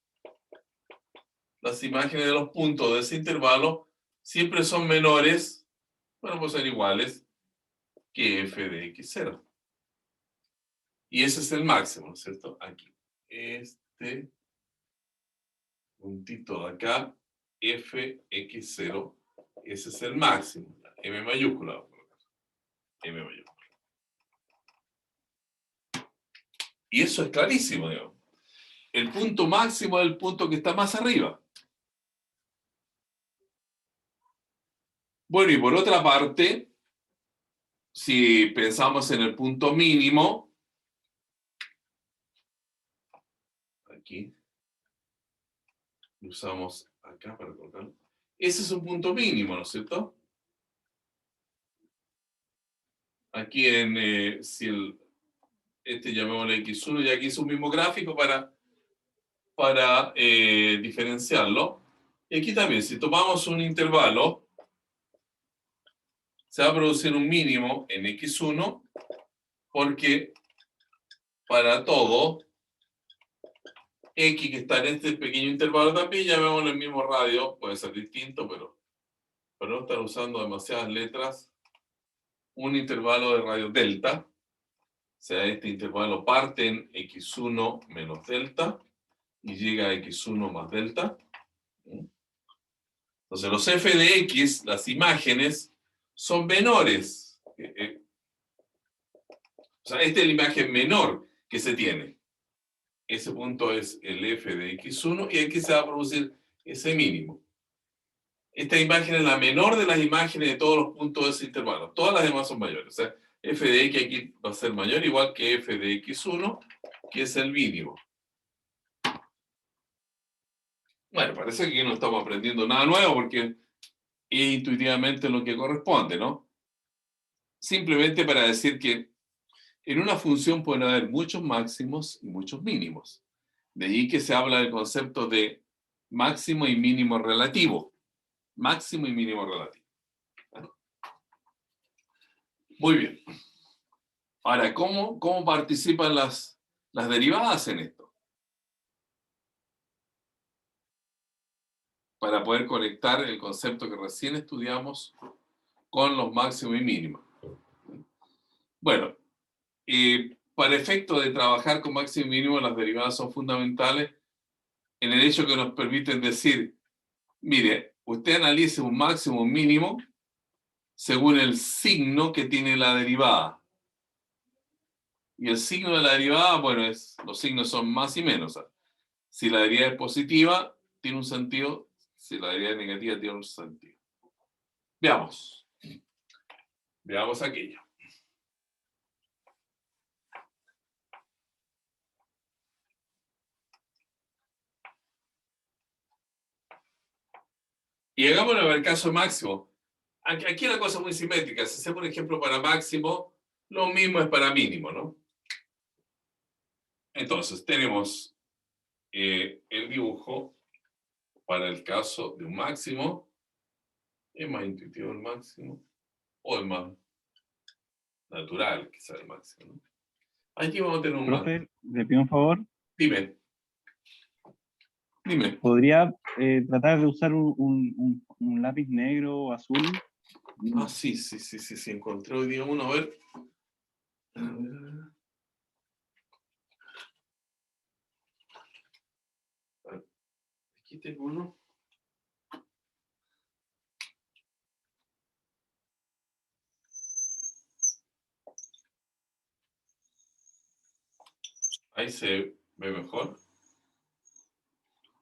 de los puntos de ese intervalo siempre son menores, bueno, pues ser iguales que f de x0. Y ese es el máximo, ¿no es cierto? Aquí. Este puntito de acá, fx0, ese es el máximo, m mayúscula. M mayúscula. Y eso es clarísimo, digamos. El punto máximo es el punto que está más arriba. Bueno, y por otra parte, si pensamos en el punto mínimo, aquí, lo usamos acá para colocarlo, ese es un punto mínimo, ¿no es cierto? Aquí este llamémosle x1, y aquí es un mismo gráfico para diferenciarlo. Y aquí también, si tomamos un intervalo, se va a producir un mínimo en x1, porque para todo x que está en este pequeño intervalo también, llamémoslo el mismo radio, puede ser distinto, pero para no estar usando demasiadas letras, un intervalo de radio delta, o sea, este intervalo parte en x1 menos delta y llega a x1 más delta. Entonces los f de x, las imágenes, son menores. O sea, esta es la imagen menor que se tiene. Ese punto es el f de x1 y aquí se va a producir ese mínimo. Esta imagen es la menor de las imágenes de todos los puntos de ese intervalo. Todas las demás son mayores. O sea, f de x aquí va a ser mayor, igual que f de x1, que es el mínimo. Bueno, parece que no estamos aprendiendo nada nuevo porque es intuitivamente lo que corresponde, ¿no? Simplemente para decir que en una función pueden haber muchos máximos y muchos mínimos. De ahí que se habla del concepto de máximo y mínimo relativo. Máximo y mínimo relativo. Muy bien. Ahora, ¿cómo participan las derivadas en esto? Para poder conectar el concepto que recién estudiamos con los máximos y mínimos. Bueno, para efecto de trabajar con máximo y mínimo, las derivadas son fundamentales en el hecho que nos permiten decir, mire, usted analice un máximo o un mínimo según el signo que tiene la derivada. Y el signo de la derivada, bueno, los signos son más y menos. Si la derivada es positiva, tiene un sentido. Si la derivada es negativa, tiene un sentido. Veamos. Veamos aquello. Y hagámoslo en el caso máximo. Aquí la cosa es muy simétrica. Si hacemos un ejemplo para máximo, lo mismo es para mínimo, ¿no? Entonces, tenemos el dibujo para el caso de un máximo. Es más intuitivo el máximo, o es más natural quizá el máximo, ¿no? Aquí vamos a tener un... Profe, le pido un favor. Dime. Dime. ¿Podría tratar de usar un lápiz negro o azul? Ah, sí, encontré hoy día uno, a ver. Aquí tengo uno. Ahí se ve mejor.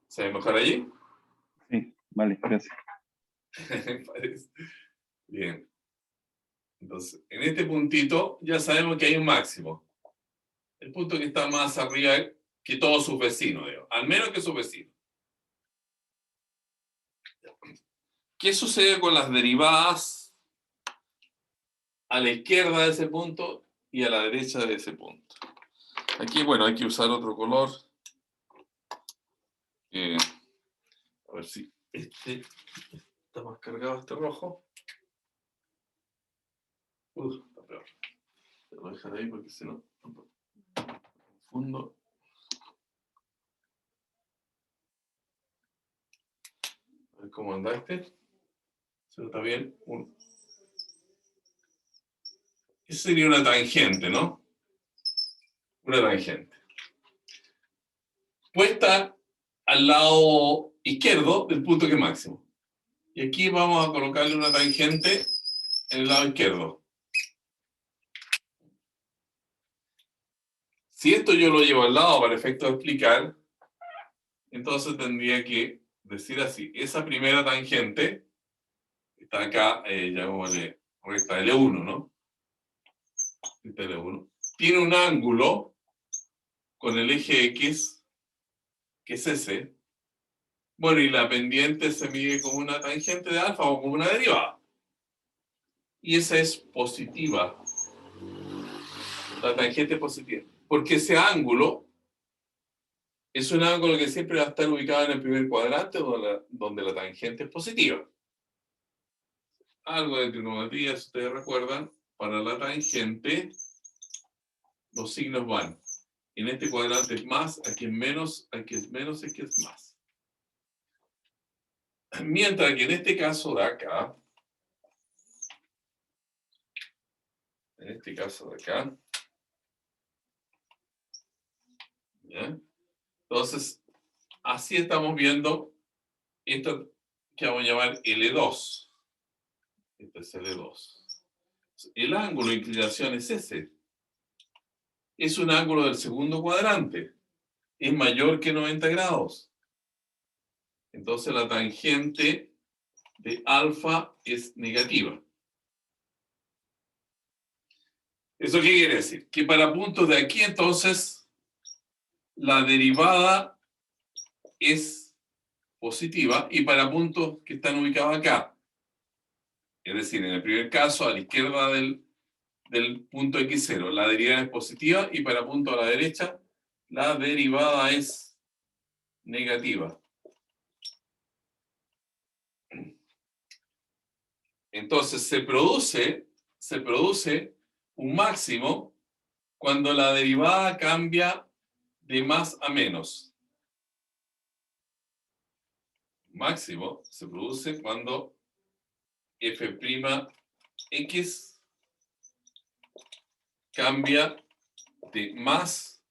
¿Se ve mejor allí? Sí, vale, gracias. Parece. Bien. Entonces, en este puntito ya sabemos que hay un máximo. El punto que está más arriba que todos sus vecinos, digo. Al menos que sus vecinos. ¿Qué sucede con las derivadas a la izquierda de ese punto y a la derecha de ese punto? Aquí, bueno, hay que usar otro color. A ver si este está más cargado, este rojo. Está peor. Te lo voy a dejar ahí porque si no, confundo. A ver cómo anda este. ¿Se está bien? Eso sería una tangente, ¿no? Una tangente. Puesta al lado izquierdo del punto que es máximo. Y aquí vamos a colocarle una tangente en el lado izquierdo. Si esto yo lo llevo al lado para efecto de explicar, entonces tendría que decir así. Esa primera tangente está acá, llamémosle recta L1, ¿no? Recta L1. Tiene un ángulo con el eje X, que es ese. Bueno, y la pendiente se mide como una tangente de alfa o como una derivada. Y esa es positiva. La tangente es positiva. Porque ese ángulo es un ángulo que siempre va a estar ubicado en el primer cuadrante donde la tangente es positiva. Algo de trigonometría, si ustedes recuerdan, para la tangente los signos van. En este cuadrante es más, aquí es menos, aquí es menos, aquí es más. Mientras que en este caso de acá, ¿ya? Entonces, así estamos viendo esto que vamos a llamar L2. Este es L2. El ángulo de inclinación es ese. Es un ángulo del segundo cuadrante. Es mayor que 90 grados. Entonces la tangente de alfa es negativa. ¿Eso qué quiere decir? Que para puntos de aquí, entonces, la derivada es positiva y para puntos que están ubicados acá. Es decir, en el primer caso, a la izquierda del punto X0, la derivada es positiva y para punto a la derecha, la derivada es negativa. Entonces se produce un máximo cuando la derivada cambia de más a menos. Máximo se produce cuando f'x cambia de más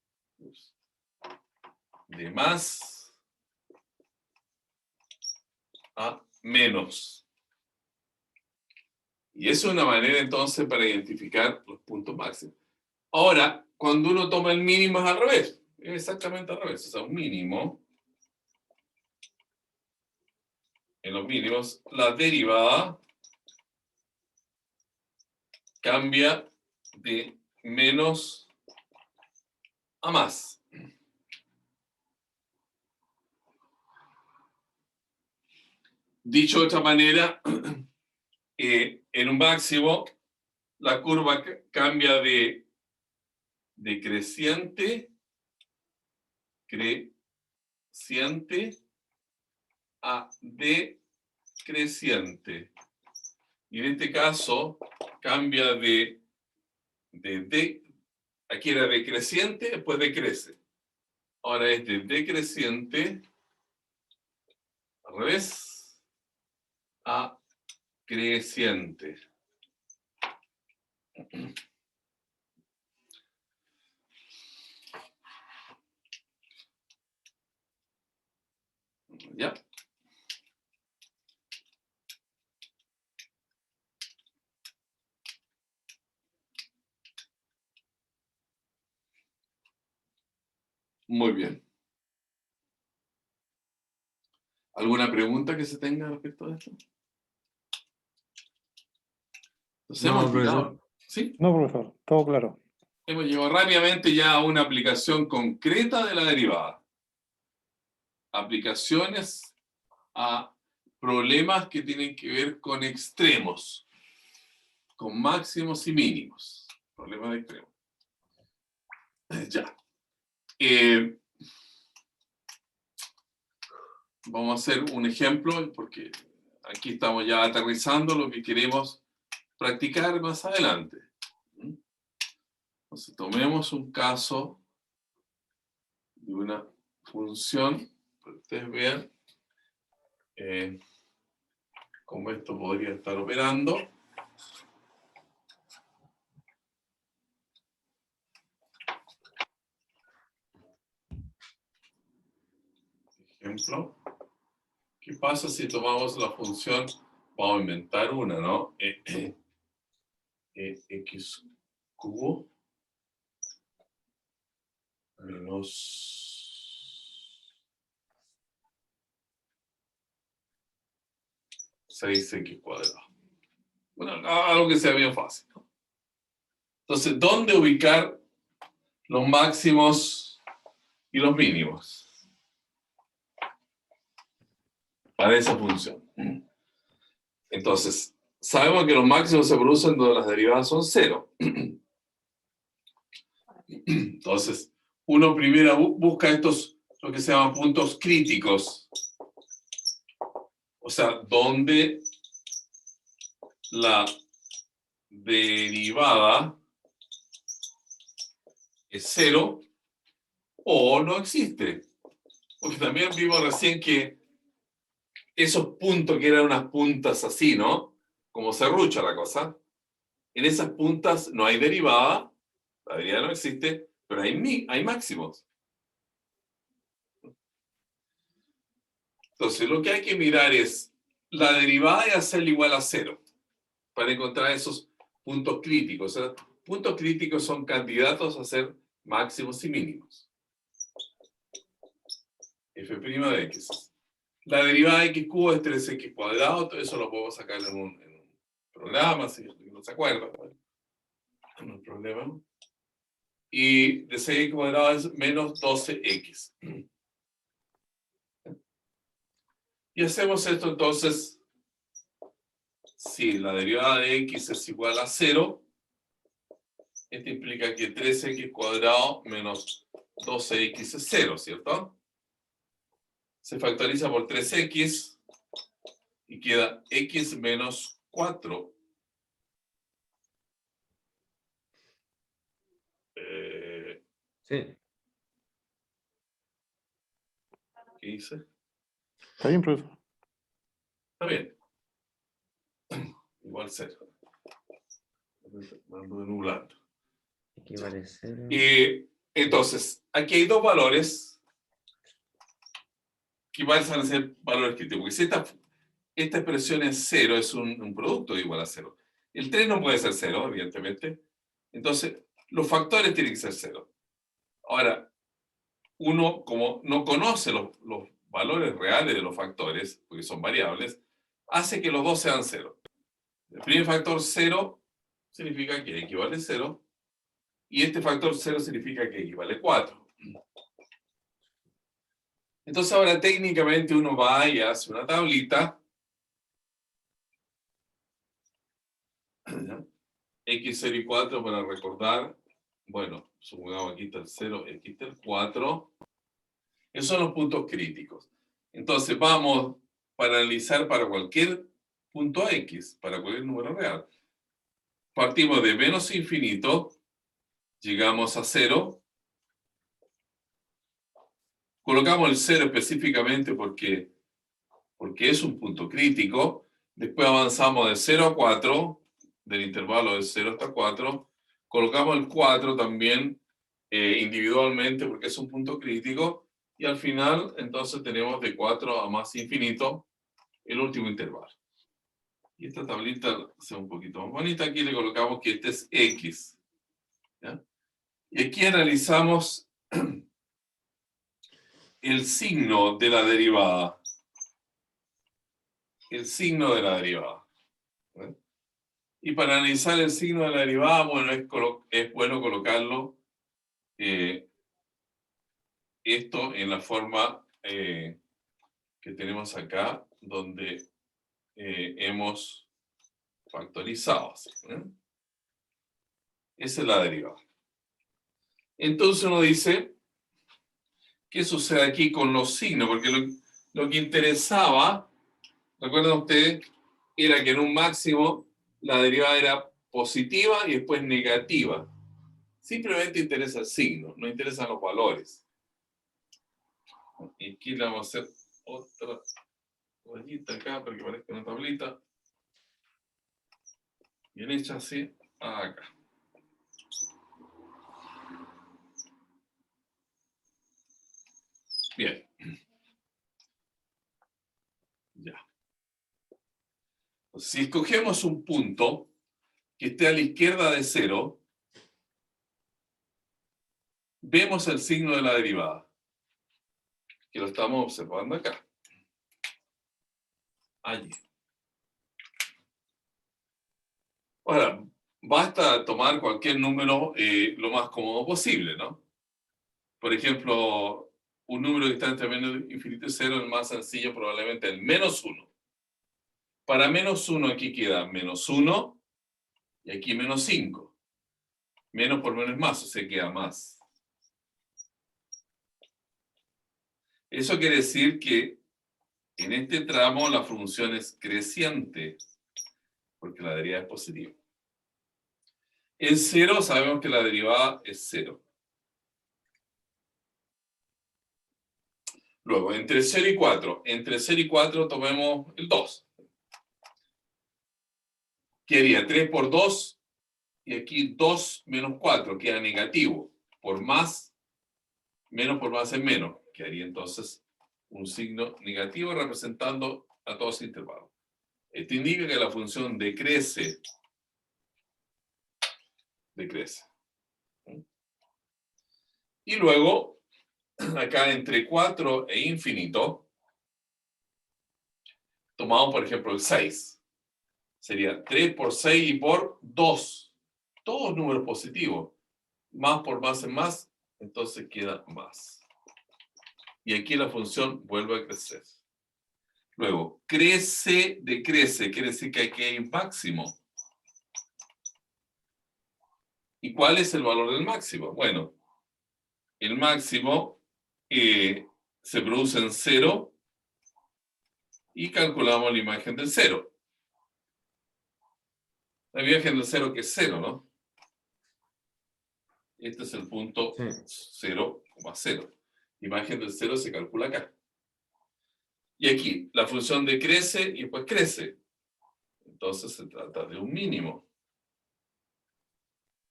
a menos. Y eso es una manera entonces para identificar los puntos máximos. Ahora, cuando uno toma el mínimo es al revés. Es exactamente al revés. O sea, un mínimo. En los mínimos, la derivada cambia de menos a más. Dicho de otra manera, en un máximo, la curva cambia de creciente a decreciente. Y en este caso, cambia de Aquí era decreciente, después decrece. Ahora es de decreciente, al revés, a creciente. ¿Ya? Muy bien. ¿Alguna pregunta que se tenga respecto a esto? Nos No, hemos profesor. llegado, ¿sí? No, profesor, todo claro. Hemos llegado rápidamente ya a una aplicación concreta de la derivada. Aplicaciones a problemas que tienen que ver con extremos, con máximos y mínimos. Problemas de extremos. Ya. Vamos a hacer un ejemplo, porque aquí estamos ya aterrizando lo que queremos practicar más adelante. Entonces, tomemos un caso de una función, para que ustedes vean cómo esto podría estar operando. Ejemplo, ¿qué pasa si tomamos la función, vamos a inventar una, ¿no? X cubo menos 6x cuadrado. Bueno, algo que sea bien fácil, ¿no? Entonces, ¿dónde ubicar los máximos y los mínimos para esa función? Entonces, sabemos que los máximos se producen donde las derivadas son 0. Entonces, uno primero busca estos, lo que se llaman puntos críticos. O sea, donde la derivada es 0 o no existe. Porque también vimos recién que esos puntos que eran unas puntas así, ¿no? Como serrucha la cosa. En esas puntas no hay derivada, la derivada no existe, pero hay máximos. Entonces, lo que hay que mirar es la derivada y hacerla igual a 0 para encontrar esos puntos críticos. O sea, puntos críticos son candidatos a ser máximos y mínimos. F' de x. La derivada de x cubo es 3x cuadrado, todo eso lo podemos sacar en un programa, si no se acuerda. No hay problema. Y de 6x cuadrado es menos 12x. Y hacemos esto entonces, si la derivada de x es igual a 0, esto implica que 3x cuadrado menos 12x es 0, ¿cierto? Se factoriza por 3x y queda x menos 4. Sí. ¿Qué dice? Está bien, profesor. Está bien. Igual 0. Mando de nublando. Equivale a 0. Entonces, aquí hay dos valores que van a ser valores críticos. Porque si esta expresión es 0, es un producto igual a 0. El 3 no puede ser 0, evidentemente. Entonces, los factores tienen que ser 0. Ahora, uno, como no conoce los valores reales de los factores, porque son variables, hace que los dos sean 0. El primer factor 0 significa que equivale a 0, y este factor 0 significa que equivale a 4. Entonces ahora técnicamente uno va y hace una tablita. X0 y 4 para recordar. Bueno, supongamos aquí está el 0, aquí está el 4. Esos son los puntos críticos. Entonces vamos para analizar para cualquier punto X, para cualquier número real. Partimos de menos infinito, llegamos a 0. Colocamos el 0 específicamente porque es un punto crítico. Después avanzamos de 0 a 4, del intervalo de 0 hasta 4. Colocamos el 4 también individualmente porque es un punto crítico. Y al final, entonces, tenemos de 4 a más infinito el último intervalo. Y esta tablita sea un poquito más bonita. Aquí le colocamos que este es X. ¿Ya? Y aquí analizamos el signo de la derivada. El signo de la derivada. ¿Vale? Y para analizar el signo de la derivada, bueno, es bueno colocarlo esto en la forma que tenemos acá, donde hemos factorizado. ¿Eh? Esa es la derivada. Entonces uno dice, ¿qué sucede aquí con los signos? Porque lo que interesaba, recuerdan ustedes, era que en un máximo la derivada era positiva y después negativa. Simplemente interesa el signo, no interesan los valores. Y aquí le vamos a hacer otra rayita acá para que parezca una tablita. Bien hecha así, acá. Bien. Ya. Si escogemos un punto que esté a la izquierda de 0, vemos el signo de la derivada, que lo estamos observando acá. Allí. Ahora, basta tomar cualquier número lo más cómodo posible, ¿no? Por ejemplo, un número que está entre menos infinito y 0, el más sencillo probablemente el -1. Para -1 aquí queda -1 y aquí -5. Menos por menos es más, o sea, queda más. Eso quiere decir que en este tramo la función es creciente, porque la derivada es positiva. En 0 sabemos que la derivada es 0. Luego, entre 0 y 4. Entre 0 y 4 tomemos el 2. Quedaría 3 por 2, y aquí 2 menos 4, queda negativo. Por más, menos por más es menos. Quedaría entonces un signo negativo representando a todos los intervalos. Esto indica que la función decrece. Decrece. Y luego, acá entre 4 e infinito, tomamos por ejemplo el 6. Sería 3 por 6 y por 2. Todos números positivos. Más por más es más, entonces queda más. Y aquí la función vuelve a crecer. Luego, crece, decrece, quiere decir que aquí hay un máximo. ¿Y cuál es el valor del máximo? Bueno, el máximo se produce en 0 y calculamos la imagen del 0. La imagen del 0 que es 0, ¿no? Este es el punto 0,0. La imagen del 0 se calcula acá. Y aquí, la función decrece y después crece. Entonces se trata de un mínimo.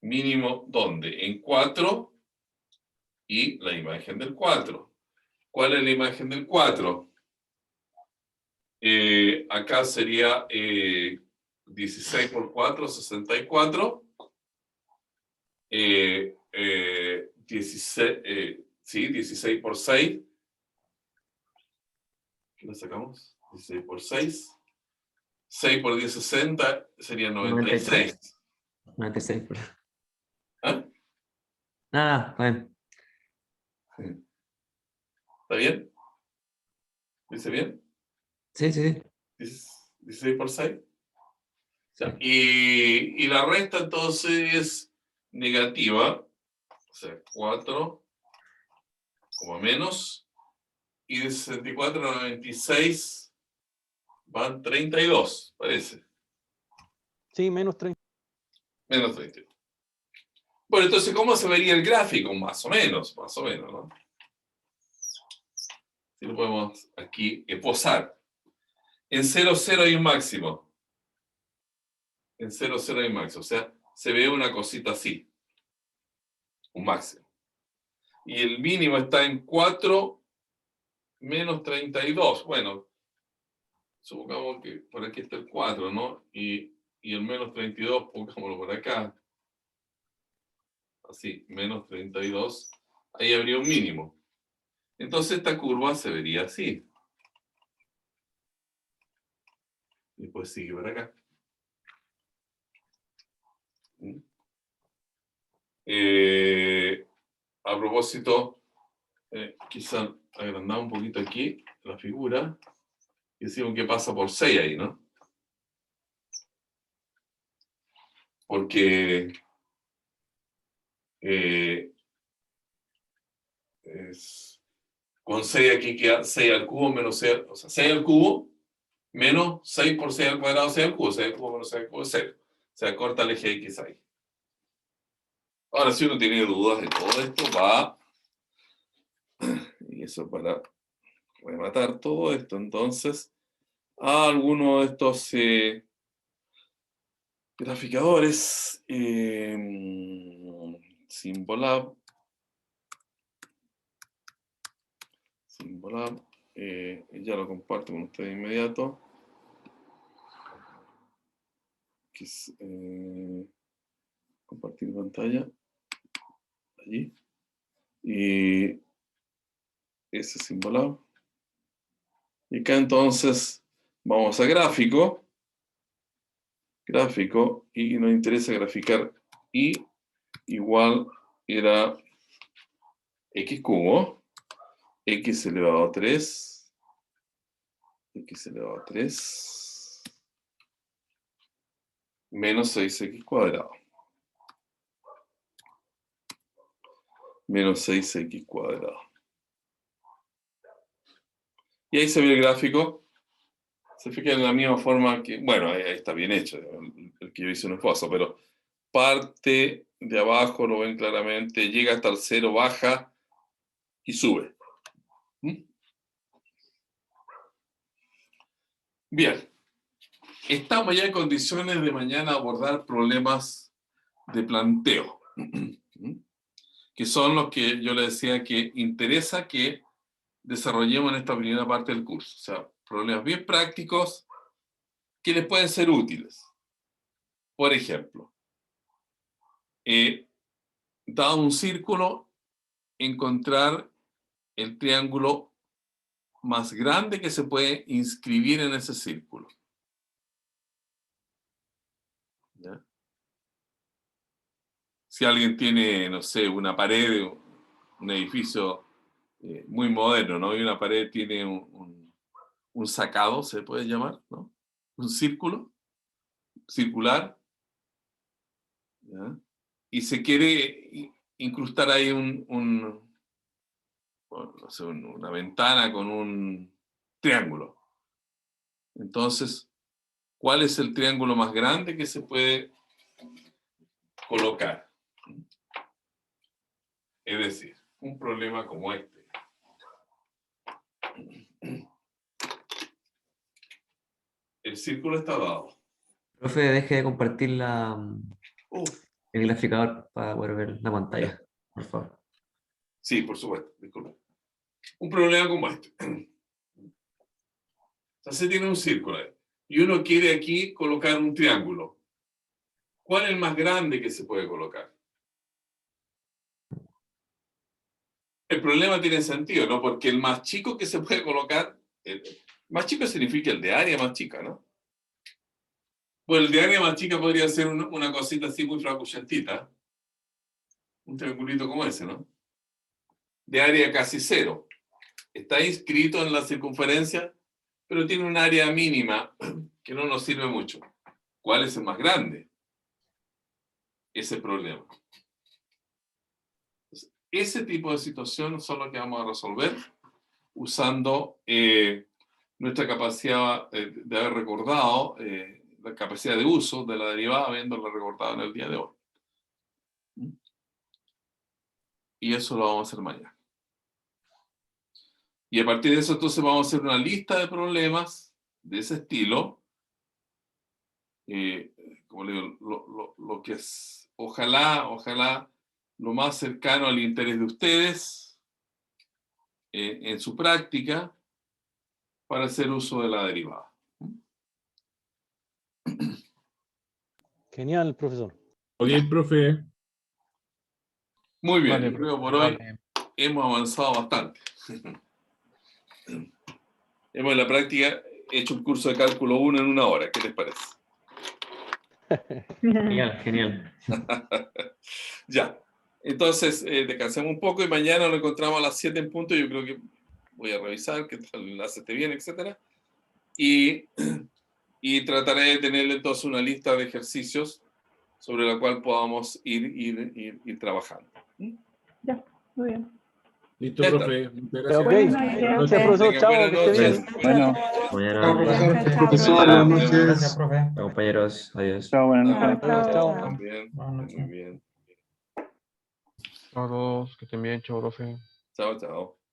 ¿Mínimo dónde? En 4 y la imagen del 4. ¿Cuál es la imagen del 4? Acá sería 16 por 4, 64. 16 por 6. ¿Qué le sacamos? 16 por 6. 6 por 10, 60. Sería 96. 96. ¿Ah? Nada, bueno. ¿Está bien? ¿Dice bien? Sí, sí, sí. 16 por 6. O sea, y la resta entonces es negativa. O sea, 4 como menos. Y de 64 a 96 van 32, parece. Sí, menos 30. Menos 32. Bueno, entonces, ¿cómo se vería el gráfico? Más o menos, ¿no? Si lo podemos aquí posar. En 0, 0 hay un máximo. En 0, 0 hay un máximo. O sea, se ve una cosita así. Un máximo. Y el mínimo está en 4 menos 32. Bueno, supongamos que por aquí está el 4, ¿no? Y el menos 32, pongámoslo por acá. Así, menos 32. Ahí habría un mínimo. Entonces esta curva se vería así. Y después sigue por acá. A propósito, quizá agrandamos un poquito aquí la figura. Y decimos que pasa por 6 ahí, ¿no? Porque con 6 aquí queda 6 al cubo menos 6, o sea, 6 al cubo menos 6 por 6 al cuadrado, 6 al cubo, 6 al cubo menos 6 al cubo es 0. O sea, corta el eje X ahí. Ahora, si uno tiene dudas de todo esto, va, y eso para rematar todo esto, entonces, a alguno de estos graficadores, Symbolab, ya lo comparto con ustedes de inmediato, que es, compartir pantalla, allí, y ese Symbolab. Y acá entonces vamos a gráfico, y nos interesa graficar y igual era x cubo, x elevado a 3, menos 6x cuadrado. Menos 6x cuadrado. Y ahí se ve el gráfico. Se fijan de la misma forma que, bueno, ahí está bien hecho, el que yo hice un esfuerzo, pero parte de abajo, lo ven claramente, llega hasta el 0, baja y sube. Bien, estamos ya en condiciones de mañana abordar problemas de planteo, que son los que yo les decía que interesa que desarrollemos en esta primera parte del curso. O sea, problemas bien prácticos que les pueden ser útiles. Por ejemplo, dado un círculo, encontrar el triángulo más grande que se puede inscribir en ese círculo. ¿Ya? Si alguien tiene, no sé, una pared, un edificio muy moderno, ¿no? Y una pared tiene un sacado, se puede llamar, ¿no? Un círculo circular, ¿ya? Y se quiere incrustar ahí no sé, una ventana con un triángulo. Entonces, ¿cuál es el triángulo más grande que se puede colocar? Es decir, un problema como este. El círculo está dado. Profe, deje de compartir Uf. el graficador para poder ver la pantalla, por favor. Sí, por supuesto, disculpe. Un problema como este. Entonces tiene un círculo ahí. Y uno quiere aquí colocar un triángulo. ¿Cuál es el más grande que se puede colocar? El problema tiene sentido, ¿no? Porque el más chico que se puede colocar, más chico significa el de área más chica, ¿no? Bueno, el de área más chica podría ser una cosita así muy flacuchentita. Un triangulito como ese, ¿no? De área casi 0. Está inscrito en la circunferencia, pero tiene un área mínima que no nos sirve mucho. ¿Cuál es el más grande? Ese problema. Entonces, ese tipo de situaciones son las que vamos a resolver usando nuestra capacidad de haber recordado, la capacidad de uso de la derivada, habiéndola recordado en el día de hoy. Y eso lo vamos a hacer mañana. Y a partir de eso, entonces vamos a hacer una lista de problemas de ese estilo. Como le digo, lo que es, ojalá, lo más cercano al interés de ustedes en su práctica para hacer uso de la derivada. Genial, profesor. Ok, profe. Muy bien, Vale, yo creo por profe, hoy vale. hemos avanzado bastante. Hemos en la práctica hecho un curso de cálculo 1 en 1 hora. ¿Qué les parece? Genial, genial. Ya. Entonces, descansemos un poco y mañana nos encontramos a las 7 en punto. Yo creo que voy a revisar que el enlace esté bien, etc. Y trataré de tenerle entonces una lista de ejercicios sobre la cual podamos ir trabajando. Ya, muy bien. Listo, Ya está. profe. Muchas Ok. gracias. Gracias, profesor. Tengan Chao, buenas que esté bien. noches. Bueno, Mañana, Profesor, Chao. buenas noches. Gracias, profe. compañeros, adiós. chao, buenas Chao. noches. Adiós, chao. Chao. También. Buenas noches. Muy bien. Chao a todos, que estén bien, chao, profe. Chao, chao.